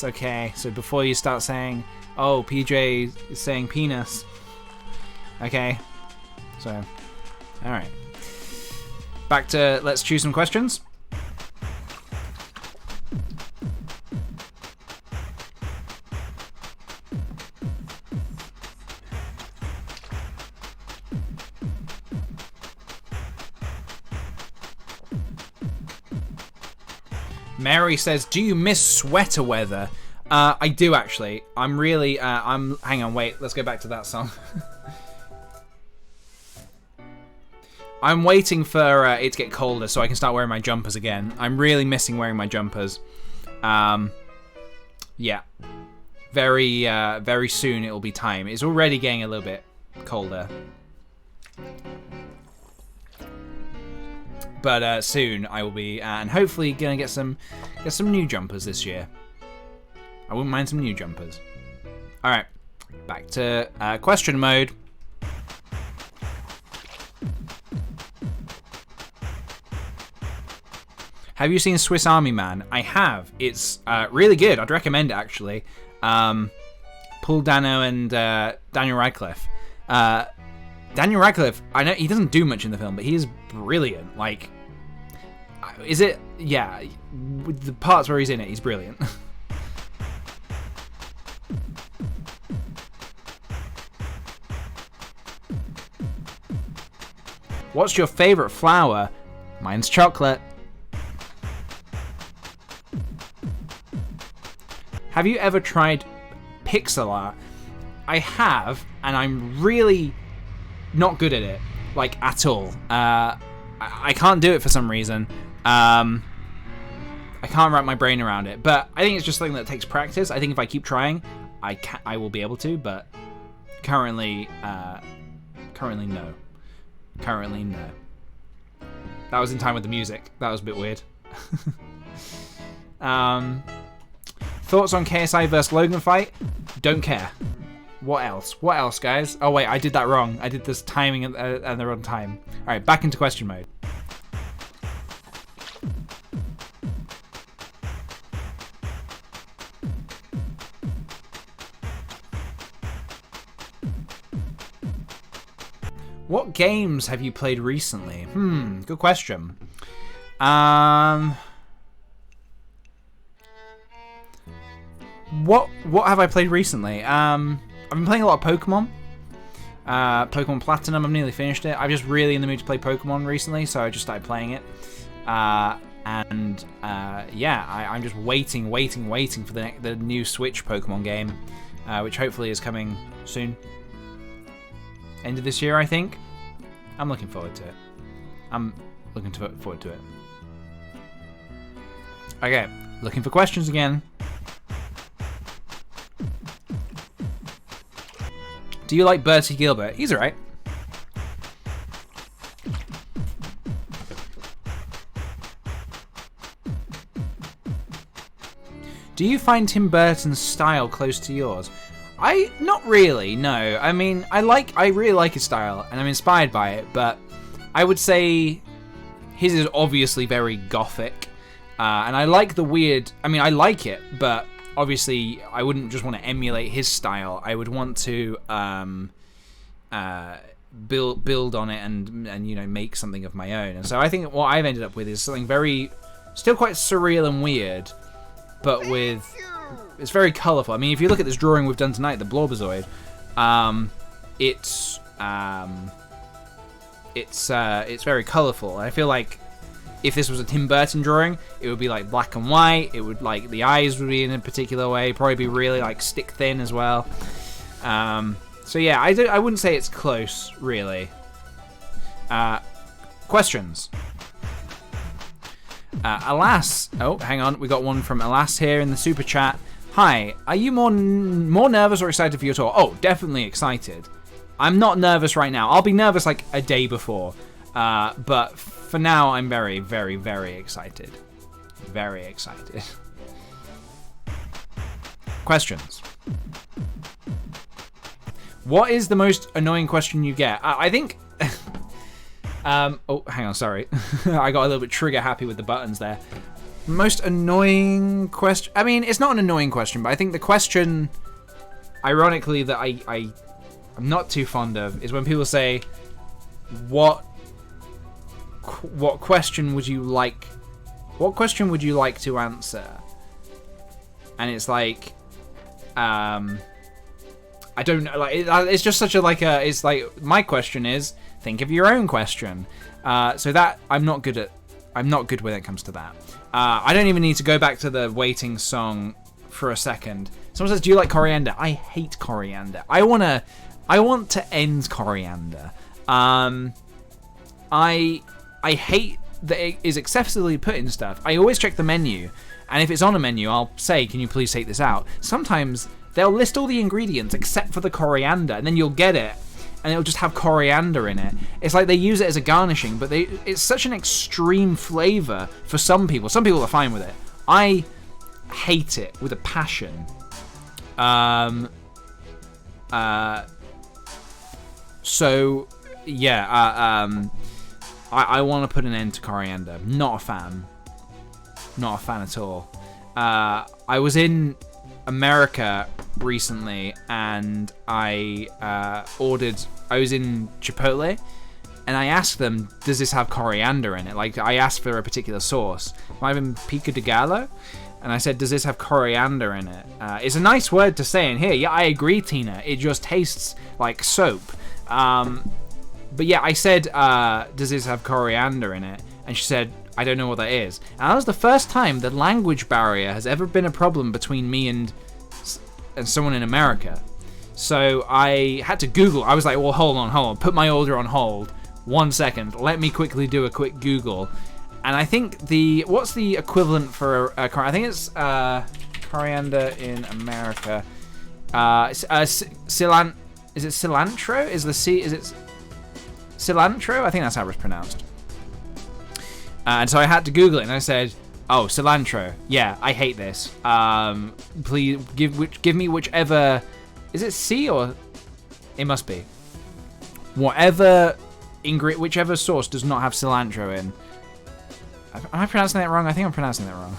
Okay, so before you start saying, oh, PJ is saying penis. Okay, so all right, back to let's choose some questions. Mary says, do you miss sweater weather? I do, actually. I'm really, hang on, wait, let's go back to that song. I'm waiting for it to get colder so I can start wearing my jumpers again. I'm really missing wearing my jumpers. Yeah. Very soon it will be time. It's already getting a little bit colder. But soon I will be, and hopefully gonna get some new jumpers this year. I wouldn't mind some new jumpers. All right, back to question mode. Have you seen Swiss Army Man? I have. It's really good. I'd recommend it, actually. Paul Dano and Daniel Radcliffe. Daniel Radcliffe, I know he doesn't do much in the film, but he is brilliant. Like, is it? Yeah, with the parts where he's in it, he's brilliant. What's your favorite flower? Mine's chocolate. Have you ever tried pixel art? I have, and I'm really not good at it, like, at all. I can't do it for some reason. I can't wrap my brain around it, but I think it's just something that takes practice. I think if I keep trying, I will be able to, but currently no. Currently, no. That was in time with the music. That was a bit weird. Thoughts on KSI vs Logan fight? Don't care. What else? What else, guys? Oh, wait, I did that wrong. I did this timing at the wrong time. All right, back into question mode. What games have you played recently? Good question. What have I played recently? I've been playing a lot of Pokemon. Pokemon Platinum, I've nearly finished it. I'm just really in the mood to play Pokemon recently, so I just started playing it. Yeah, I'm just waiting for the new Switch Pokemon game, which hopefully is coming soon. End of this year, I think. I'm looking forward to it. Okay, looking for questions again. Do you like Bertie Gilbert? He's alright. Do you find Tim Burton's style close to yours? Not really, no. I mean, I really like his style, and I'm inspired by it, but I would say his is obviously very gothic, and I like the weird, I mean, I like it, but obviously I wouldn't just want to emulate his style. I would want to build on it and you know, make something of my own. And so I think what I've ended up with is something very still quite surreal and weird, but with it's very colourful. I mean, if you look at this drawing we've done tonight, the Blorbozoid, it's very colourful. I feel like if this was a Tim Burton drawing, it would be like black and white. It would like the eyes would be in a particular way, probably be really like stick thin as well. So yeah, I wouldn't say it's close really. Questions. Alas, oh hang on, we got one from Alas here in the super chat. Hi, are you more nervous or excited for your tour? Oh, definitely excited. I'm not nervous right now. I'll be nervous like a day before. But for now, I'm very, very, very excited. Very excited. Questions. What is the most annoying question you get? I think... oh, hang on, sorry. I got a little bit trigger happy with the buttons there. Most annoying question... I mean, it's not an annoying question, but I think the question, ironically, that I'm not too fond of is when people say, what question would you like to answer? And it's like, I don't know, like it's just such a it's like my question is think of your own question. So that I'm not good when it comes to that. I don't even need to go back to the waiting song for a second. Someone says, do you like coriander? I hate coriander. I want to end coriander. I hate that it is excessively put in stuff. I always check the menu, and if it's on a menu, I'll say, can you please take this out? Sometimes they'll list all the ingredients except for the coriander, and then you'll get it, and it'll just have coriander in it. It's like they use it as a garnishing, but it's such an extreme flavor for some people. Some people are fine with it. I hate it with a passion. So, yeah, I want to put an end to coriander. Not a fan. Not a fan at all. I was in America recently, and I was in Chipotle, and I asked them, does this have coriander in it? Like, I asked for a particular sauce. Might have been pico de gallo. And I said, does this have coriander in it? It's a nice word to say in here. Yeah, I agree, Tina. It just tastes like soap. But yeah, I said, does this have coriander in it? And she said, I don't know what that is. And that was the first time the language barrier has ever been a problem between me and someone in America. So I had to Google. I was like, well, hold on. Put my order on hold. 1 second. Let me quickly do a quick Google. And I think what's the equivalent for I think it's coriander in America. Is it cilantro? Is it cilantro? I think that's how it's pronounced. And so I had to Google it, and I said, oh, cilantro. Yeah, I hate this. Please give me whichever. Is it C or? It must be. Whichever sauce does not have cilantro in. Am I pronouncing that wrong? I think I'm pronouncing that wrong.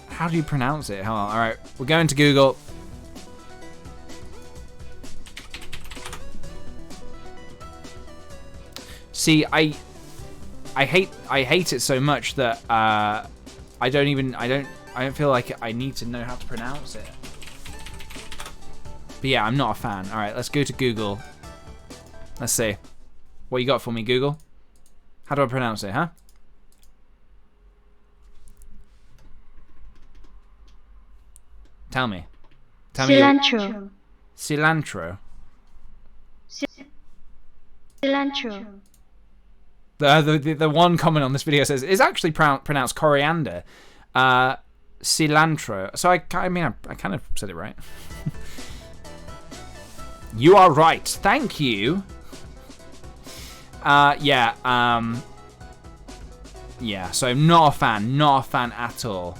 How do you pronounce it? Hold on. All right, we're going to Google. See, I hate it so much that I don't feel like I need to know how to pronounce it. But yeah, I'm not a fan. All right, let's go to Google. Let's see. What you got for me, Google? How do I pronounce it, huh? Tell me. Cilantro. Cilantro. Cilantro. The one comment on this video says it's actually pronounced coriander. Cilantro. So I kind of said it right. You are right. Thank you. Yeah. So I'm not a fan at all.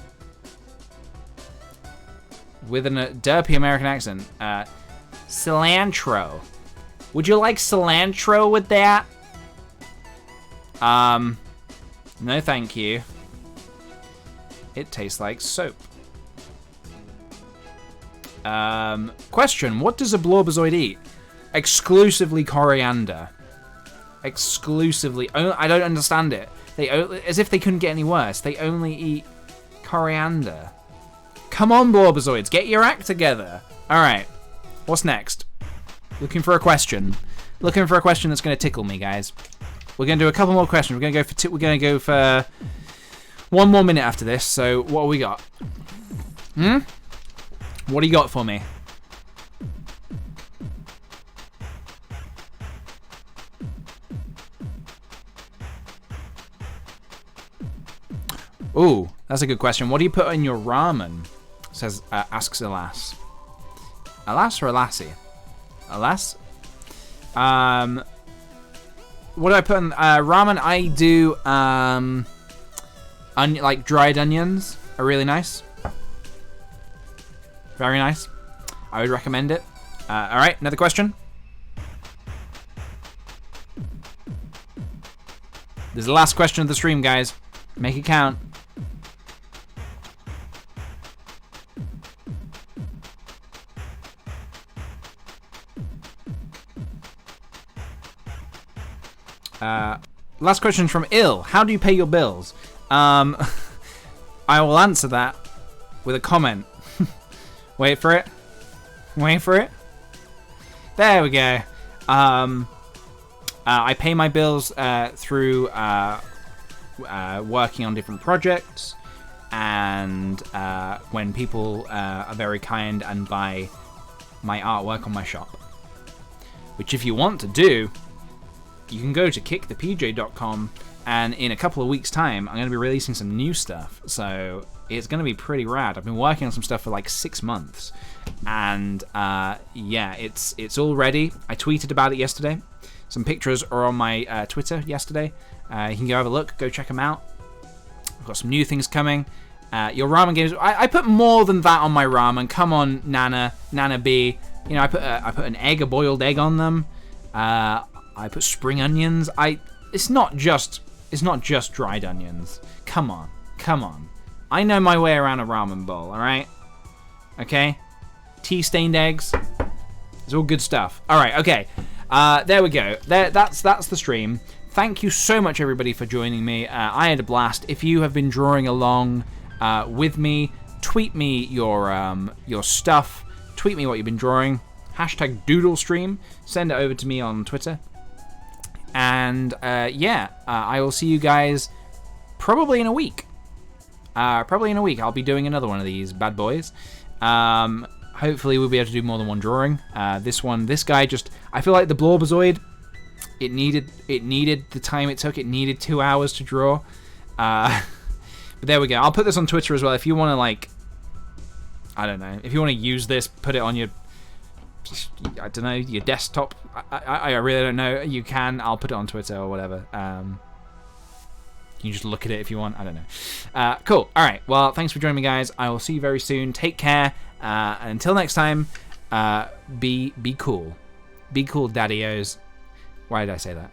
With a derpy American accent. Cilantro. Would you like cilantro with that? No, thank you. It tastes like soap. Question: what does a Blorbozoid eat? Exclusively coriander. Exclusively. I don't understand it. As if they couldn't get any worse. They only eat coriander. Come on, Blorbozoids, get your act together. All right, what's next? Looking for a question. Looking for a question that's going to tickle me, guys. We're going to do a couple more questions. We're going to go for 1 more minute after this. So what have we got? What do you got for me? Ooh, that's a good question. What do you put in your ramen? Says asks Alas. Alas or Alassie? Alas? What do I put in ramen? I do like dried onions are really nice. Very nice. I would recommend it. All right, another question. This is the last question of the stream, guys. Make it count. Last question from Ill. How do you pay your bills? I will answer that with a comment. Wait for it. Wait for it. There we go. I pay my bills through working on different projects, and when people are very kind and buy my artwork on my shop. Which if you want to do, you can go to kickthepj.com, and in a couple of weeks' time, I'm going to be releasing some new stuff. So it's going to be pretty rad. I've been working on some stuff for like 6 months, and yeah, it's all ready. I tweeted about it yesterday. Some pictures are on my Twitter yesterday. You can go have a look, go check them out. I've got some new things coming. Your ramen games. I put more than that on my ramen. Come on, Nana B. You know, I put a boiled egg on them. I put spring onions. It's not just dried onions. Come on. I know my way around a ramen bowl, all right? Okay? Tea-stained eggs. It's all good stuff. All right, okay. There we go. That's the stream. Thank you so much, everybody, for joining me. I had a blast. If you have been drawing along with me, tweet me your stuff. Tweet me what you've been drawing. Hashtag Doodle stream. Send it over to me on Twitter. And yeah, I will see you guys probably in a week. I'll be doing another one of these bad boys. Hopefully we'll be able to do more than one drawing. This guy just, I feel like the Blorbozoid, it needed the time it took. It needed 2 hours to draw. But there we go. I'll put this on Twitter as well. If you want to, like, I don't know, if you want to use this, put it on your, I don't know, your desktop. I really don't know. You can. I'll put it on Twitter or whatever. You can just look at it if you want. I don't know. Cool. All right. Well, thanks for joining me, guys. I will see you very soon. Take care. And until next time, be cool. Be cool, daddy-os. Why did I say that?